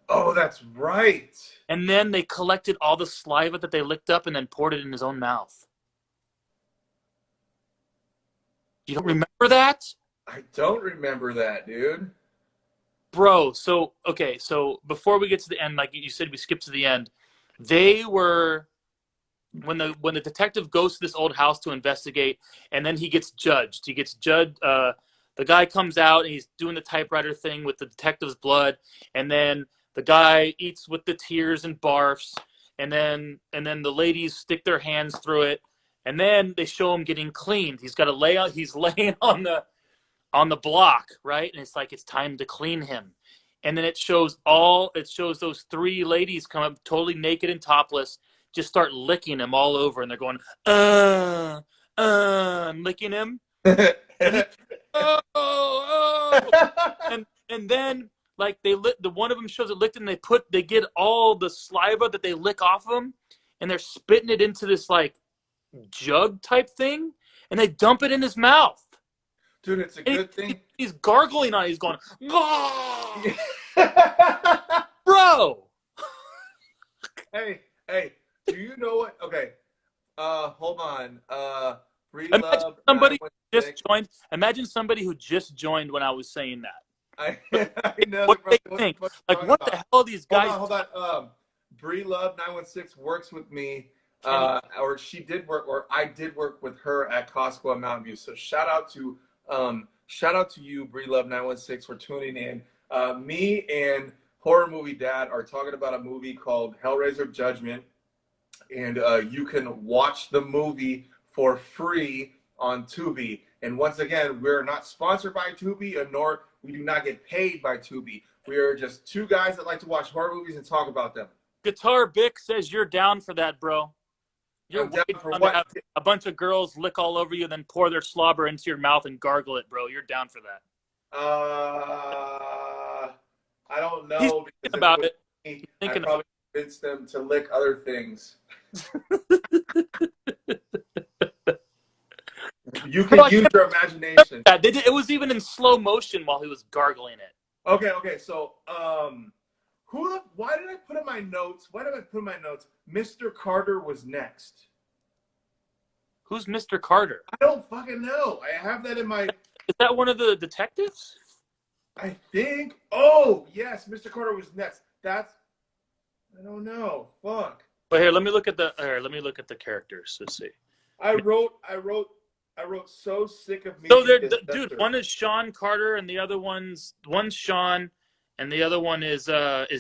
Oh, that's right. And then they collected all the saliva that they licked up and then poured it in his own mouth. You don't remember that? I don't remember that, dude. Bro, so before we get to the end, like you said, we skipped to the end. They were when the detective goes to this old house to investigate, and then he gets judged. He gets judged. The guy comes out and he's doing the typewriter thing with the detective's blood, and then the guy eats with the tears and barfs, and then the ladies stick their hands through it, and then they show him getting cleaned. He's got to lay out. He's laying on the block, right? And it's like it's time to clean him. And then it shows those three ladies come up totally naked and topless, just start licking him all over, and they're going, and licking him. And he, oh, and then like one of them shows it licked, and they get all the saliva that they lick off of him, and they're spitting it into this like jug type thing, and they dump it in his mouth. Dude, it's a good thing. He's gargling on it. He's going, bro. Hey, do you know what? Okay, hold on. Imagine somebody who just joined when I was saying that. I know. What they think? Like, what the hell are these guys? Hold on. Bree Love 916 works with me, or she did work, or I did work with her at Costco in Mountain View. So shout out to you, Bree Love 916, for tuning in. Me and Horror Movie Dad are talking about a movie called Hellraiser Judgment, and you can watch the movie for free on Tubi. And once again, we're not sponsored by Tubi, nor we do not get paid by Tubi. We are just two guys that like to watch horror movies and talk about them. Guitar Bick says you're down for that, bro. You're down for what? Have a bunch of girls lick all over you, then pour their slobber into your mouth and gargle it, bro. You're down for that. I don't know. He's thinking about it. I probably convinced them to lick other things. You can use your imagination. Yeah, it was even in slow motion while he was gargling it. Okay. So, why did I put in my notes? Mr. Carter was next. Who's Mr. Carter? I don't fucking know. I have that in my. Is that one of the detectives? I think. Oh yes, Mr. Carter was next. I don't know. Fuck. But here, let me look at the characters. Let's see. I wrote so sick of me. So dude, one is Sean Carter, and the other one's Sean, and the other one is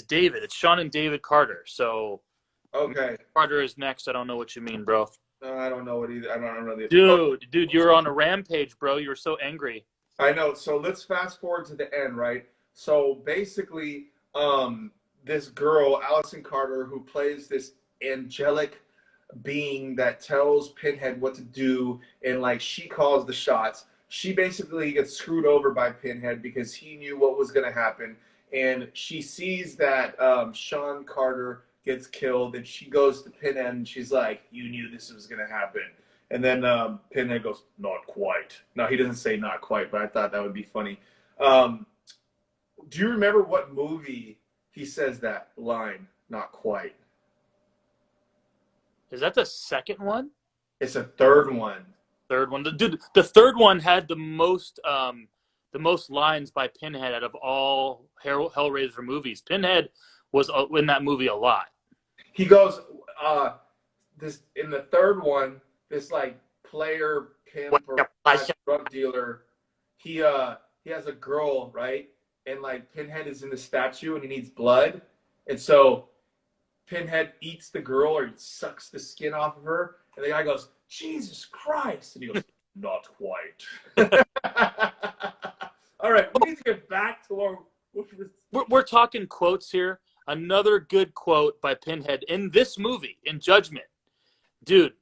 David. It's Sean and David Carter. So okay, Carter is next. I don't know what you mean, bro. I don't know what either. I don't know the. Dude, you were on a rampage, bro. You were so angry. I know. So let's fast forward to the end, right? So basically, this girl, Allison Carter, who plays this angelic being that tells Pinhead what to do, and like she calls the shots. She basically gets screwed over by Pinhead because he knew what was going to happen, and she sees that Sean Carter gets killed, and she goes to Pinhead and she's like, "You knew this was going to happen." And then Pinhead goes, "Not quite." No, he doesn't say "not quite," but I thought that would be funny. Do you remember what movie he says that line? Not quite. Is that the second one? It's a third one. Third one. Dude, the third one had the most lines by Pinhead out of all Hellraiser movies. Pinhead was in that movie a lot. He goes, this in the third one, this like player pimp or drug dealer, he has a girl, right? And like Pinhead is in the statue and he needs blood. And so Pinhead eats the girl or he sucks the skin off of her. And the guy goes, "Jesus Christ." And he goes, "Not quite." All right, we need to get back to our... We're talking quotes here. Another good quote by Pinhead in this movie, in Judgment. Dude,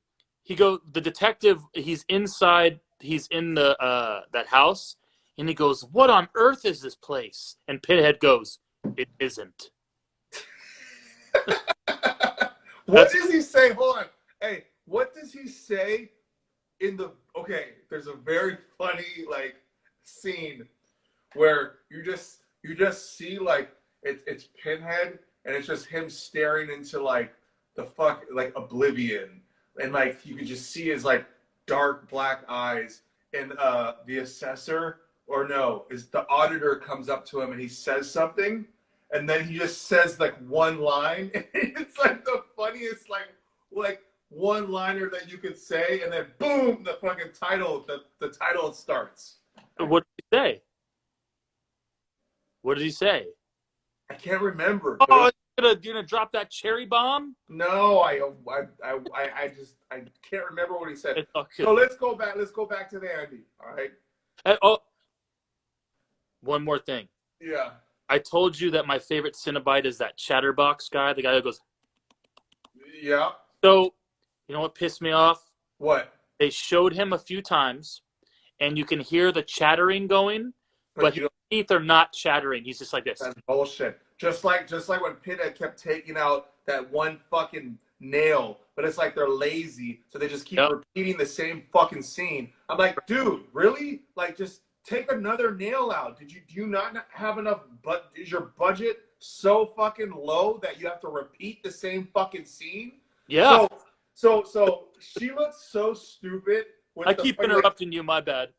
the detective, he's inside, he's in that house, and he goes, "What on earth is this place?" And Pinhead goes, "It isn't." What does he say? Hold on. Hey, what does he say in the... Okay, there's a very funny, like, scene where you just see, like, it's Pinhead, and it's just him staring into, like, like, oblivion. And, like, you can just see his, like, dark black eyes. And the assessor, or no, is the auditor comes up to him and he says something. And then he just says, like, one line. And it's, like, the funniest, like, one-liner that you could say, and then boom, the fucking title, the title starts. What did he say? What did he say? I can't remember. Oh, you're gonna drop that cherry bomb? No, I can't remember what he said. So let's go back. Let's go back to the Andy. All right. One more thing. Yeah. I told you that my favorite Cenobite is that chatterbox guy, the guy that goes. Yeah. So, you know what pissed me off? What? They showed him a few times, and you can hear the chattering going, but his teeth are not chattering. He's just like this. That's bullshit. Just like when Pinhead kept taking out that one fucking nail, but it's like they're lazy, so they just keep repeating the same fucking scene. I'm like, dude, really? Like, just take another nail out. Do you not have enough? But is your budget so fucking low that you have to repeat the same fucking scene? Yeah. So she looks so stupid. I keep interrupting you. My bad.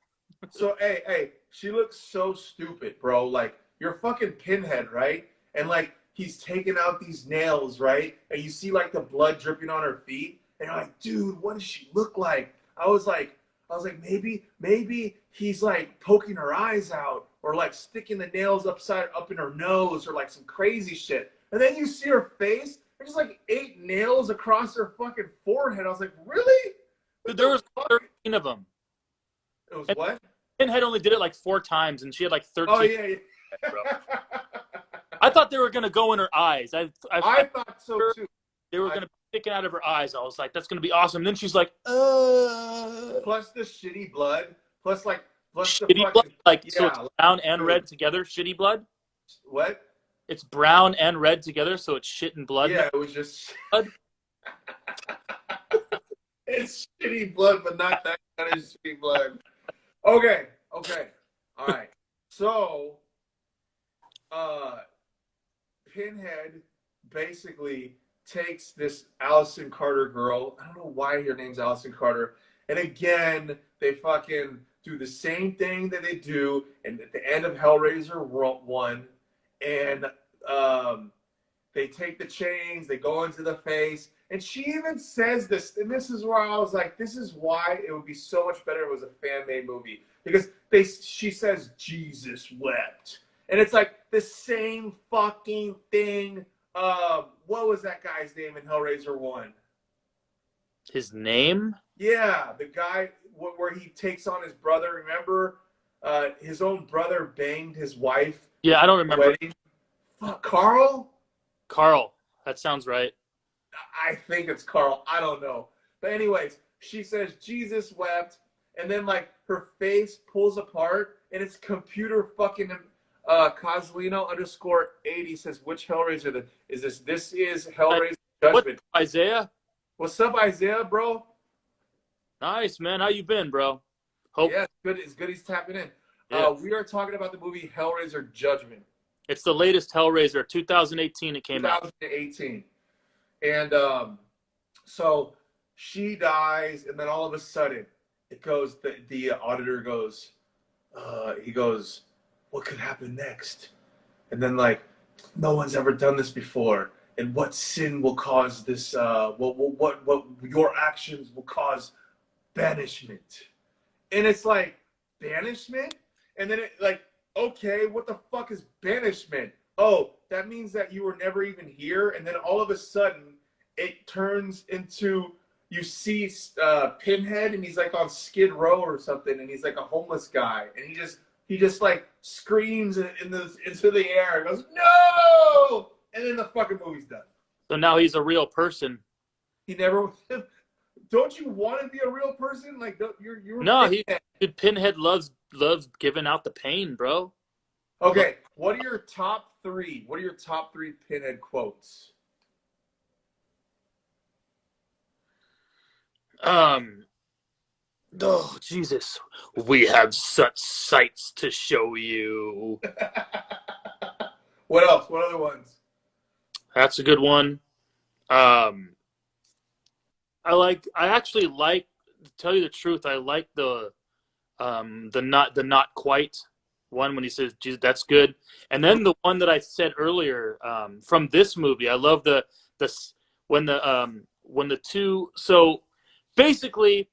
So hey, she looks so stupid, bro. Like, you're fucking Pinhead, right? And like, he's taking out these nails, right? And you see like the blood dripping on her feet, and you're like, dude, what does she look like? I was like, maybe he's like poking her eyes out, or like sticking the nails up in her nose, or like some crazy shit. And then you see her face, there's just like 8 nails across her fucking forehead. I was like, really? There was 13 of them. It was what? Pinhead only did it like 4 times, and she had like 13. Oh yeah. Bro. I thought they were gonna go in her eyes. I thought so too. They were gonna be sticking out of her eyes. I was like, that's gonna be awesome. And then she's like, Plus the shitty blood. Plus shitty the fucking blood. Like, yeah, so it's brown and red together. Shitty blood. What? It's brown and red together, so it's shit and blood. Yeah, it was just blood. It's shitty blood, but not that kind of shitty blood. Okay. All right. So, Pinhead basically takes this Allison Carter girl. I don't know why her name's Allison Carter. And again, they fucking do the same thing that they do at the end of Hellraiser 1. And they take the chains, they go into the face. And she even says this, and this is where I was like, this is why it would be so much better if it was a fan-made movie. Because she says, Jesus wept. And it's like the same fucking thing. What was that guy's name in Hellraiser 1? His name? Yeah, the guy where he takes on his brother. Remember, his own brother banged his wife. Yeah, I don't remember. Fuck, Carl? Carl. That sounds right. I think it's Carl. I don't know. But anyways, she says Jesus wept, and then like her face pulls apart, and it's computer fucking Coslino _80 says, which Hellraiser is this? This is Hellraiser Judgment. What, Isaiah? What's up, Isaiah, bro? Nice, man. How you been, bro? Hope. Yeah, it's good he's tapping in. Yeah. We are talking about the movie Hellraiser Judgment. It's the latest Hellraiser, 2018 it came out. 2018. And so she dies, and then all of a sudden, it goes, the auditor goes, he goes, what could happen next? And then, like, no one's ever done this before. And what sin will cause this, what your actions will cause banishment. And it's like, banishment? And then it, like, okay, what the fuck is banishment? Oh, that means that you were never even here. And then all of a sudden, it turns into, you see Pinhead, and he's like on Skid Row or something, and he's like a homeless guy, and he just like screams into the air and goes, no! And then the fucking movie's done. So now he's a real person. He never. Don't you want to be a real person? Like, you're no, Pinhead loves giving out the pain, bro. Okay, what are your top 3? What are your top 3 Pinhead quotes? Oh, Jesus. We have such sights to show you. What else? What other ones? That's a good one. I actually like, to tell you the truth, I like the not quite one when he says, Jesus, that's good. And then the one that I said earlier, from this movie, I love when when the two, so basically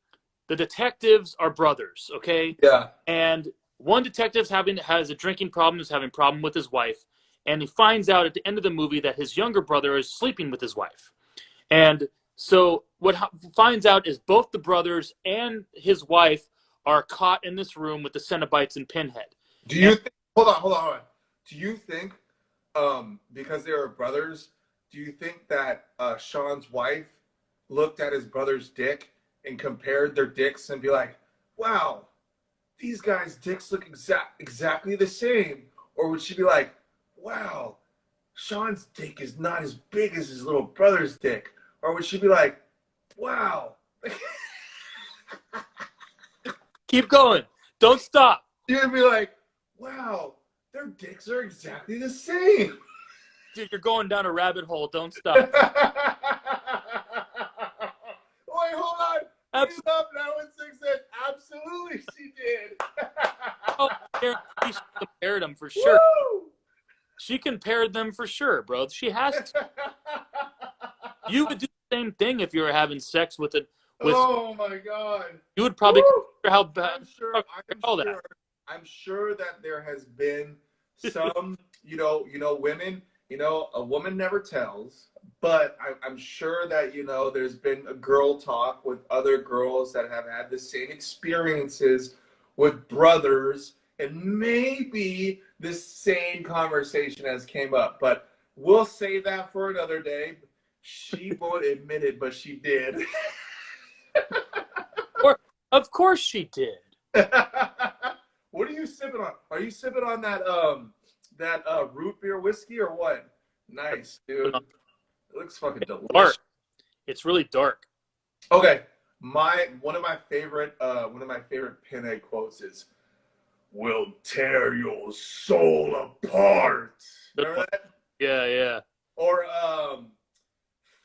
the detectives are brothers, okay? Yeah. And one detective has a drinking problem, is having a problem with his wife, and he finds out at the end of the movie that his younger brother is sleeping with his wife. And so what finds out is both the brothers and his wife are caught in this room with the Cenobites and Pinhead. Do you think, hold on. Do you think, because they are brothers, do you think that Sean's wife looked at his brother's dick and compared their dicks and be like, wow, these guys' dicks look exactly the same? Or would she be like, wow, Sean's dick is not as big as his little brother's dick? Or would she be like, wow. Keep going. Don't stop. You'd be like, wow, their dicks are exactly the same. Dude, you're going down a rabbit hole. Don't stop. Wait, hold on. Absolutely. Up 916 said, absolutely she did. Oh, she compared them for sure. Woo! She compared them for sure, bro. She has to. You would do the same thing if you were having sex with it. Oh my God. You would probably consider how bad. I'm sure that there has been some, women, a woman never tells, but I'm sure that, there's been a girl talk with other girls that have had the same experiences with brothers, and maybe this same conversation has came up, but we'll save that for another day. She won't admit it, but she did. Of course she did. What are you sipping on? Are you sipping on that root beer whiskey or what? Nice, dude. It looks fucking delicious. Dark. It's really dark. Okay, one of my favorite Pinhead quotes is, "We'll tear your soul apart." Remember that? Yeah. Or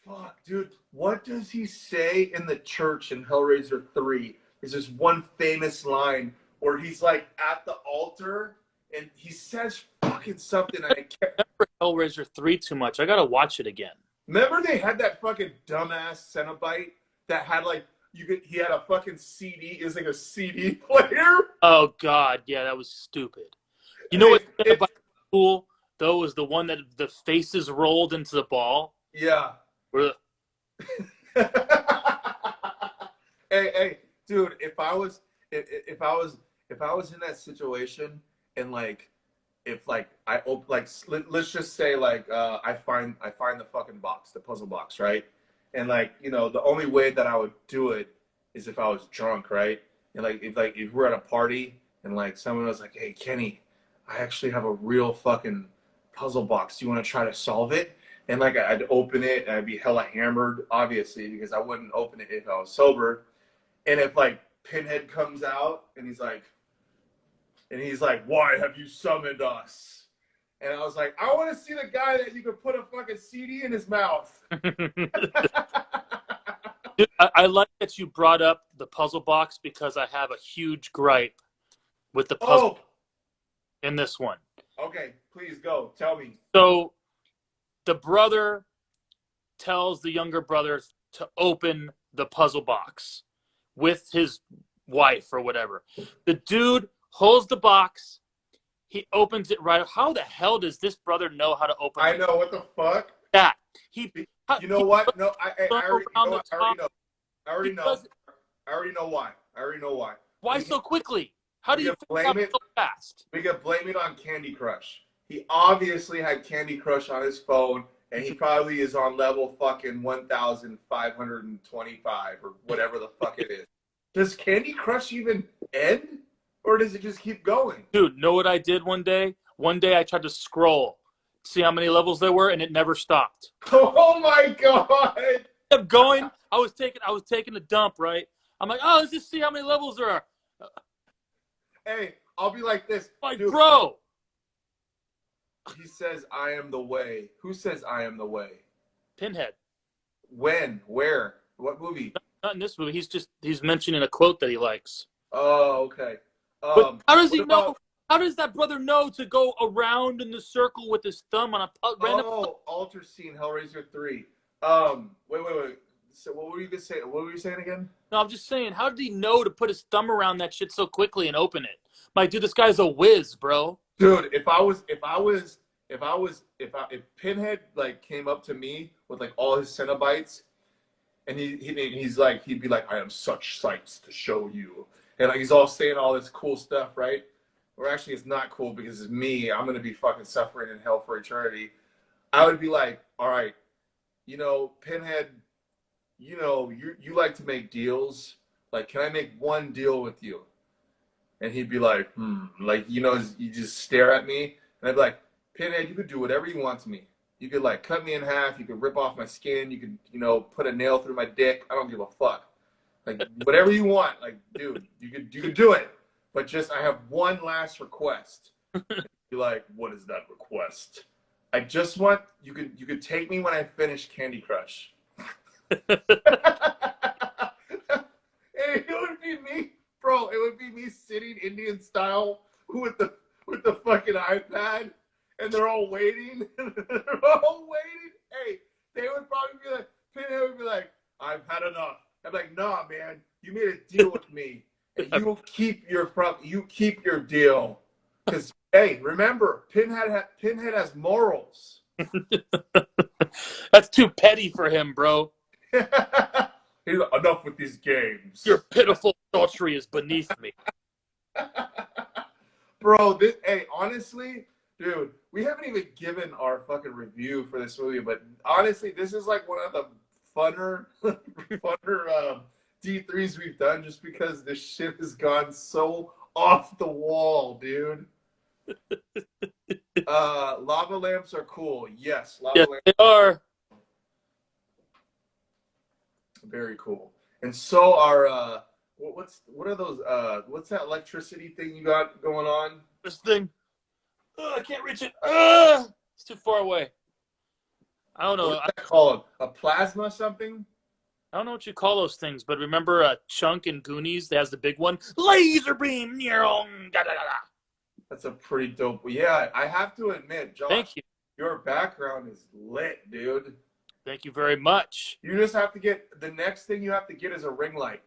fuck, dude, what does he say in the church in Hellraiser 3? There's this one famous line where he's like at the altar and he says fucking something. I can't remember Hellraiser 3 too much. I gotta watch it again. Remember they had that fucking dumbass Cenobite that had like he had a fucking CD. It was like a CD player. Oh God, yeah, that was stupid. You know what Cenobite was cool though was the one that the faces rolled into the ball. Yeah. Hey, dude, if I was in that situation and let's just say I find the fucking box, the puzzle box, right? And the only way that I would do it is if I was drunk, right? And if we're at a party and someone was like, "Hey, Kenny, I actually have a real fucking puzzle box. Do you want to try to solve it?" And I'd open it and I'd be hella hammered, obviously, because I wouldn't open it if I was sober. And if Pinhead comes out and he's like, "Why have you summoned us?" And I was like, "I want to see the guy that you could put a fucking CD in his mouth." Dude, I like that you brought up the puzzle box because I have a huge gripe with the puzzle in this one. Okay, please go. Tell me. So the brother tells the younger brother to open the puzzle box with his wife or whatever. The dude holds the box. He opens it right. How the hell does this brother know how to open it? I know. What the fuck? That. You know what? No, I already know why. Why so quickly? How do you figure out so fast? We could blame it on Candy Crush. He obviously had Candy Crush on his phone, and he probably is on level fucking 1,525 or whatever the fuck it is. Does Candy Crush even end, or does it just keep going? Dude, know what I did one day? One day I tried to scroll, see how many levels there were, and it never stopped. Oh my God! It kept going. I was taking a dump, right? I'm like, let's just see how many levels there are. Hey, I'll be like this. Dude, bro. He says, "I am the way." Who says "I am the way"? Pinhead. When? Where? What movie? Not in this movie. He's mentioning a quote that he likes. Oh, okay. But how does he know? How does that brother know to go around in the circle with his thumb on a random? Oh, altar scene, Hellraiser 3. Wait. So what were you gonna say? What were you saying again? No, I'm just saying, how did he know to put his thumb around that shit so quickly and open it? Like, dude, this guy's a whiz, bro. Dude, if Pinhead like came up to me with like all his Cenobites, and he'd be like, I have such sights to show you, and like he's all saying all this cool stuff, right? Or actually, it's not cool because it's me. I'm gonna be fucking suffering in hell for eternity. I would be like, all right, Pinhead, you like to make deals. Like, can I make one deal with you? And he'd be like, like, you just stare at me. And I'd be like, Pinhead, you could do whatever you want to me. You could like cut me in half. You could rip off my skin. You could, put a nail through my dick. I don't give a fuck. Like, whatever you want. Like, dude, you could do it. But just, I have one last request. Be like, what is that request? I just want, you could take me when I finish Candy Crush. And it would be me, bro. It would be me sitting Indian style with the fucking iPad, and they're all waiting. They're all waiting. Hey, they would probably be like, Pinhead would be like, I've had enough. I'm like, nah, man, you made a deal with me, and you keep your deal. Because hey, remember, Pinhead has morals. That's too petty for him, bro. He's like, enough with these games. Your pitiful adultery is beneath me. Bro, honestly, dude, we haven't even given our fucking review for this movie, but honestly, this is like one of the funner D3s we've done just because this shit has gone so off the wall, dude. Lava lamps are cool. Yes, lava lamps. They are. Very cool. And so are what are those what's that electricity thing you got going on? This thing. I can't reach it. It's too far away. I don't know. What's that called? A plasma something? I don't know what you call those things, but remember Chunk in Goonies that has the big one? Laser beam. That's a pretty dope. Yeah, I have to admit, Josh, thank you. Your background is lit, dude. Thank you very much. You just have to get, the next thing you have to get is a ring light.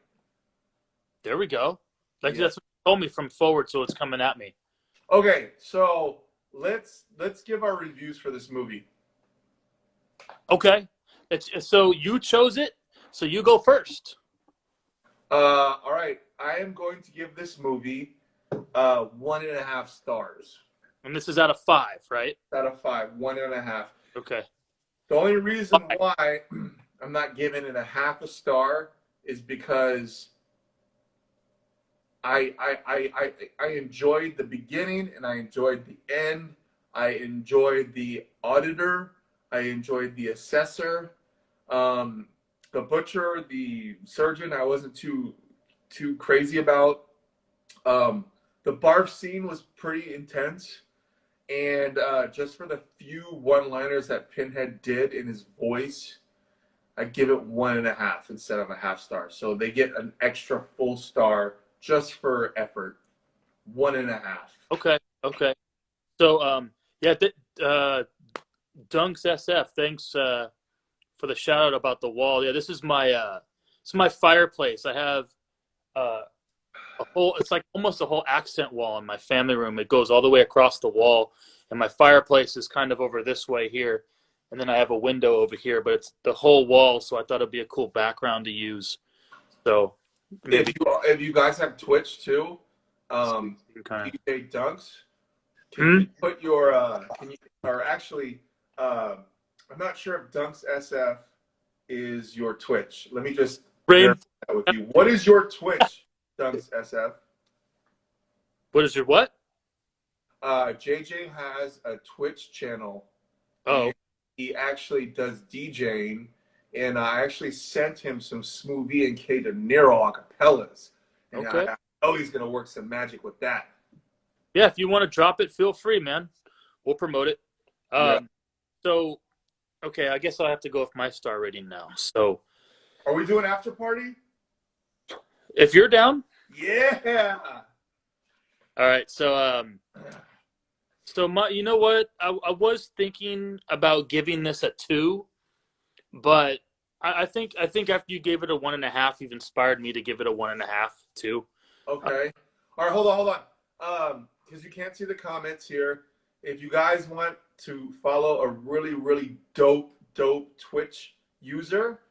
There we go. Like that's what you told me from forward, so it's coming at me. Okay, so let's give our reviews for this movie. Okay. So you chose it, so you go first. All right. I am going to give this movie 1.5 stars. And this is out of 5, right? Out of 5, 1.5. Okay. The only reason why I'm not giving it a half a star is because I enjoyed the beginning and I enjoyed the end. I enjoyed the auditor. I enjoyed the assessor. The butcher, the surgeon, I wasn't too crazy about. The barf scene was pretty intense. And just for the few one-liners that Pinhead did in his voice, I give it 1.5 instead of a half star. So they get an extra full star just for effort. 1.5. Okay. So Dunks SF, thanks for the shout out about the wall. Yeah, this is my fireplace. I have it's like almost a whole accent wall in my family room. It goes all the way across the wall, and my fireplace is kind of over this way here, and then I have a window over here, but it's the whole wall, so I thought it'd be a cool background to use. So maybe if you guys have Twitch too, DJ Dunks, can you put your I'm not sure if Dunks SF is your Twitch. Let me just share that with you. What is your Twitch, Dunks SF? What is your what? JJ has a Twitch channel. Oh. He actually does DJing, and I actually sent him some Smoothie and K Dinero acapellas. And okay. I know he's going to work some magic with that. Yeah, if you want to drop it, feel free, man. We'll promote it. So, okay, I guess I'll have to go with my star rating now. So, are we doing after party? If you're down. Yeah. All right. So, you know what? I was thinking about giving this a 2, but I think after you gave it a 1.5, you've inspired me to give it a 1.5 too. Okay. All right, hold on. Because you can't see the comments here. If you guys want to follow a really, really dope Twitch user,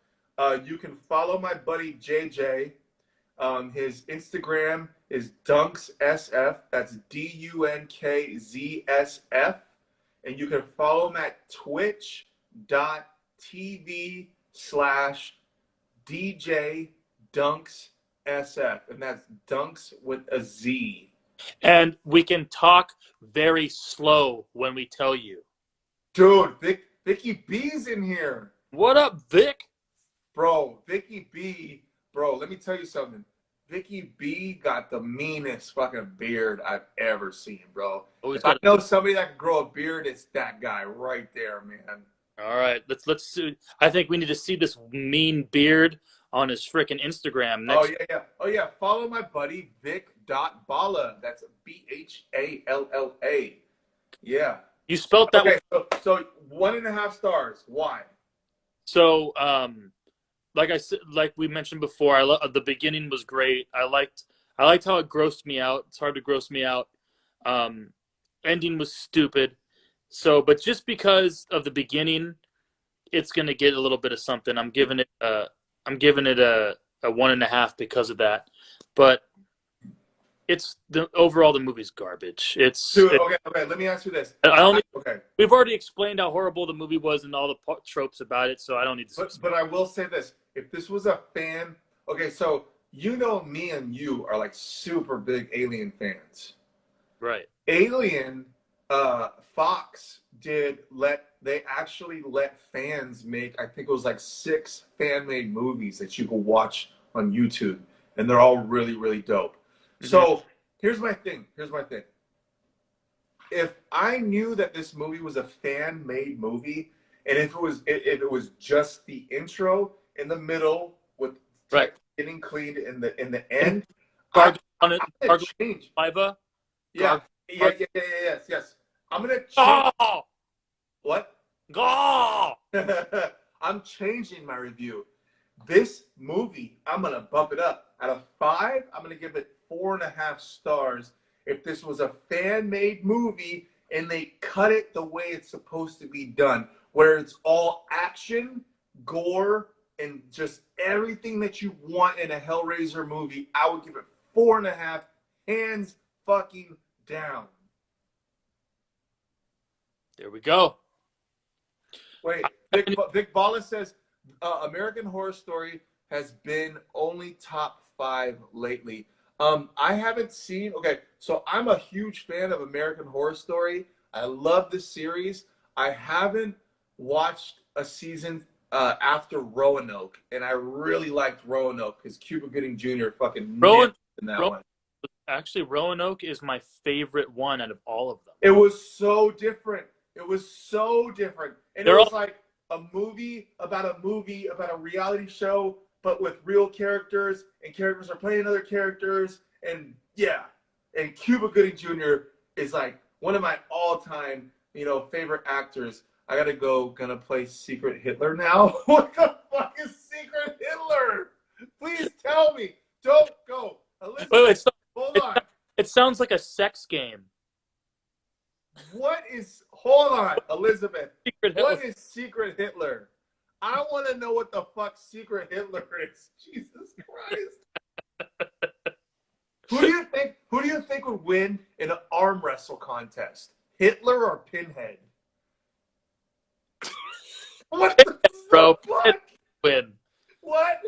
you can follow my buddy JJ. His Instagram is DunksSF. That's DUNKZSF. And you can follow him at twitch.tv/DJ DunksSF. And that's Dunks with a Z. And we can talk very slow when we tell you. Dude, Vicky B's in here. What up, Vic? Bro, Vicky B. Bro, let me tell you something. Vicky B got the meanest fucking beard I've ever seen, bro. If I know somebody that can grow a beard, it's that guy right there, man. All right, let's see. I think we need to see this mean beard on his freaking Instagram next. Oh yeah. Follow my buddy Vic.Balla. That's Bhalla. Yeah. You spelled that. Okay, so 1.5 stars. Why? So, like I said, like we mentioned before, the beginning was great. I liked how it grossed me out. It's hard to gross me out. Ending was stupid. So, but just because of the beginning, it's gonna get a little bit of something. I'm giving it a 1.5 because of that. But overall the movie's garbage. Okay. Let me ask you this. We've already explained how horrible the movie was and all the tropes about it, so I don't need to. But I will say this: if this was a fan, okay, so me and you are like super big Alien fans, right? Alien, Fox they actually let fans make, I think it was like 6 fan-made movies that you can watch on YouTube, and they're all really, really dope. Mm-hmm. So here's my thing. If I knew that this movie was a fan-made movie, and if it was just the intro in the middle with getting cleaned in the end, I'm gonna change. Yes. I'm gonna change. What? Go! I'm changing my review. This movie, I'm gonna bump it up. Out of 5, I'm gonna give it 4.5 stars. If this was a fan-made movie and they cut it the way it's supposed to be done, where it's all action, gore, and just everything that you want in a Hellraiser movie, I would give it 4.5, hands fucking down. There we go. Wait, Vic Balla says American Horror Story has been only top 5 lately. I haven't seen. Okay, so I'm a huge fan of American Horror Story. I love this series. I haven't watched a season after Roanoke, and I really liked Roanoke because Cuba Gooding Jr. fucking nailed in that one. Actually, Roanoke is my favorite one out of all of them. It was so different. And it was like a movie about a reality show, but with real characters, and characters are playing other characters. And yeah, and Cuba Gooding Jr. is like one of my all-time, favorite actors. Gonna play Secret Hitler now. What the fuck is Secret Hitler? Please tell me. Don't go. Elizabeth, wait, hold on. It sounds like a sex game. Hold on, Elizabeth. What is Secret Hitler? I want to know what the fuck Secret Hitler is. Jesus Christ. Who do you think would win in an arm wrestle contest? Hitler or Pinhead? What the fuck? Win. What?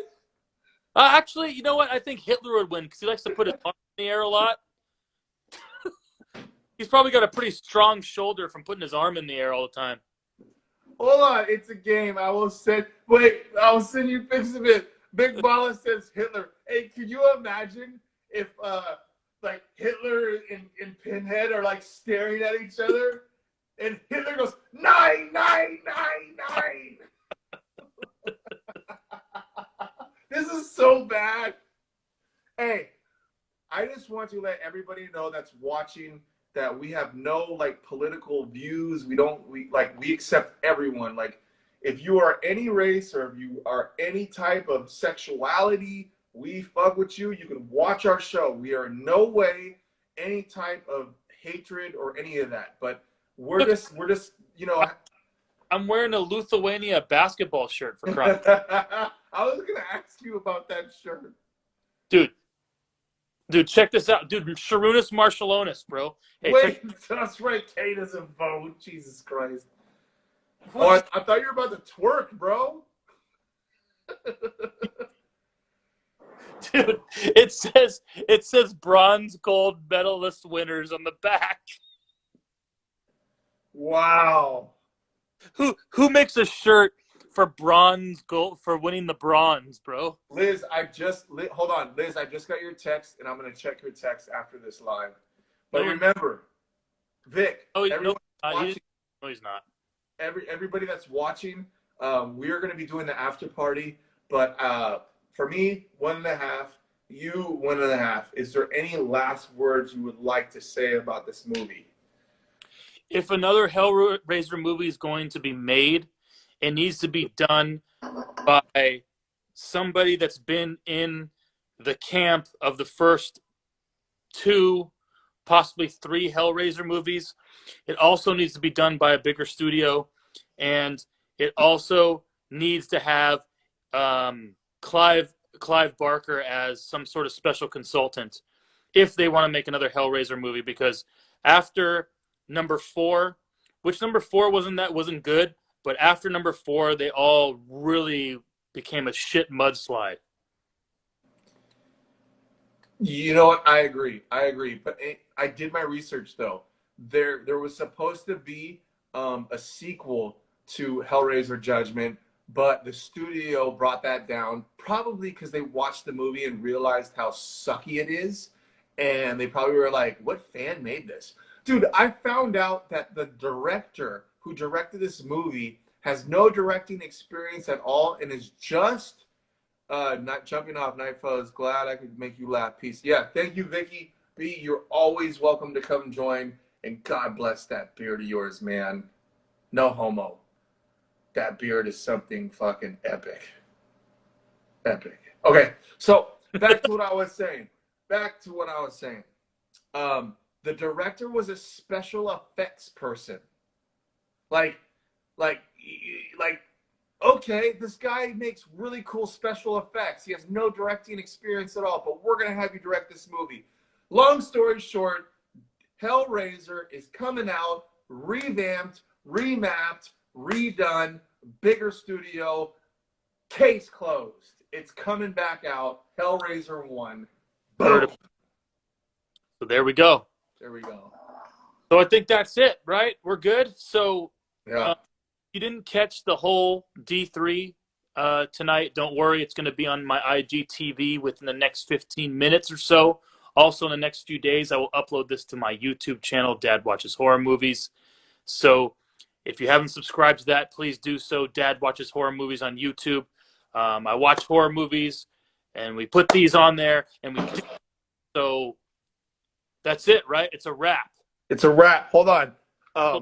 Actually, you know what? I think Hitler would win because he likes to put his arm in the air a lot. He's probably got a pretty strong shoulder from putting his arm in the air all the time. Hold on, it's a game. I will send you pics of it. Big Balla says Hitler. Hey, could you imagine if like Hitler and Pinhead are like staring at each other, and Hitler goes 99999. This is so bad. Hey, I just want to let everybody know that's watching that we have no like political views. We accept everyone. Like, If you are any race or if you are any type of sexuality, we fuck with you. You can watch our show. We are in no way any type of hatred or any of that. But we're just I'm wearing a Lithuania basketball shirt for crying. I was gonna ask you about that shirt. Dude, check this out. Dude, Sharunas Marshallonis, bro. Hey, Wait, that's right. Kay doesn't vote. Jesus Christ. Oh, I thought you were about to twerk, bro. Dude, it says bronze, gold medalist winners on the back. Wow. Who makes a shirt for bronze gold for winning the bronze, bro? Liz, hold on. Liz, I just got your text, and I'm gonna check your text after this live. But remember, Vic, everyone watching, no, he's not. Everybody that's watching, we are gonna be doing the after party. But for me, 1.5. You 1.5. Is there any last words you would like to say about this movie? If another Hellraiser movie is going to be made, it needs to be done by somebody that's been in the camp of the first 2, possibly 3 Hellraiser movies. It also needs to be done by a bigger studio, and it also needs to have Clive Barker as some sort of special consultant if they want to make another Hellraiser movie, because after number 4, which number 4 wasn't good, but after number 4 they all really became a shit mudslide. You know what? I agree. But I did my research though. There was supposed to be a sequel to Hellraiser Judgment, but the studio brought that down, probably because they watched the movie and realized how sucky it is, and they probably were like, "What fan made this?" Dude, I found out that the director who directed this movie has no directing experience at all and is just not jumping off Nightfellas. Glad I could make you laugh. Peace. Yeah, thank you, Vicky B. You're always welcome to come join, and God bless that beard of yours, man. No homo. That beard is something fucking epic. Epic. Okay, so back to what I was saying. The director was a special effects person. Like, okay, this guy makes really cool special effects. He has no directing experience at all, but we're going to have you direct this movie. Long story short, Hellraiser is coming out, revamped, remapped, redone, bigger studio, case closed. It's coming back out, Hellraiser 1. Boom. So there we go. So I think that's it, right? We're good. So if you didn't catch the whole D3 tonight, don't worry. It's going to be on my IGTV within the next 15 minutes or so. Also, in the next few days, I will upload this to my YouTube channel, Dad Watches Horror Movies. So if you haven't subscribed to that, please do so. Dad Watches Horror Movies on YouTube. I watch horror movies, and we put these on there, and we do. So that's it, right? It's a wrap. Hold on. I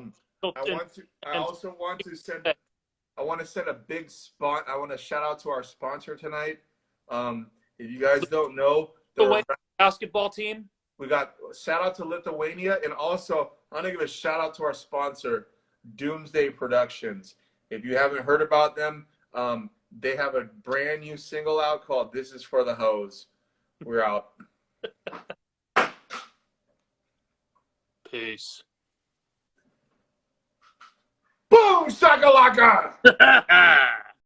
want to send a big spot. I want to shout out to our sponsor tonight. If you guys don't know, the basketball team. We got shout out to Lithuania, and also I want to give a shout out to our sponsor, Doomsday Productions. If you haven't heard about them, they have a brand new single out called "This Is for the Hoes." We're out. Peace. Boom shakalaka.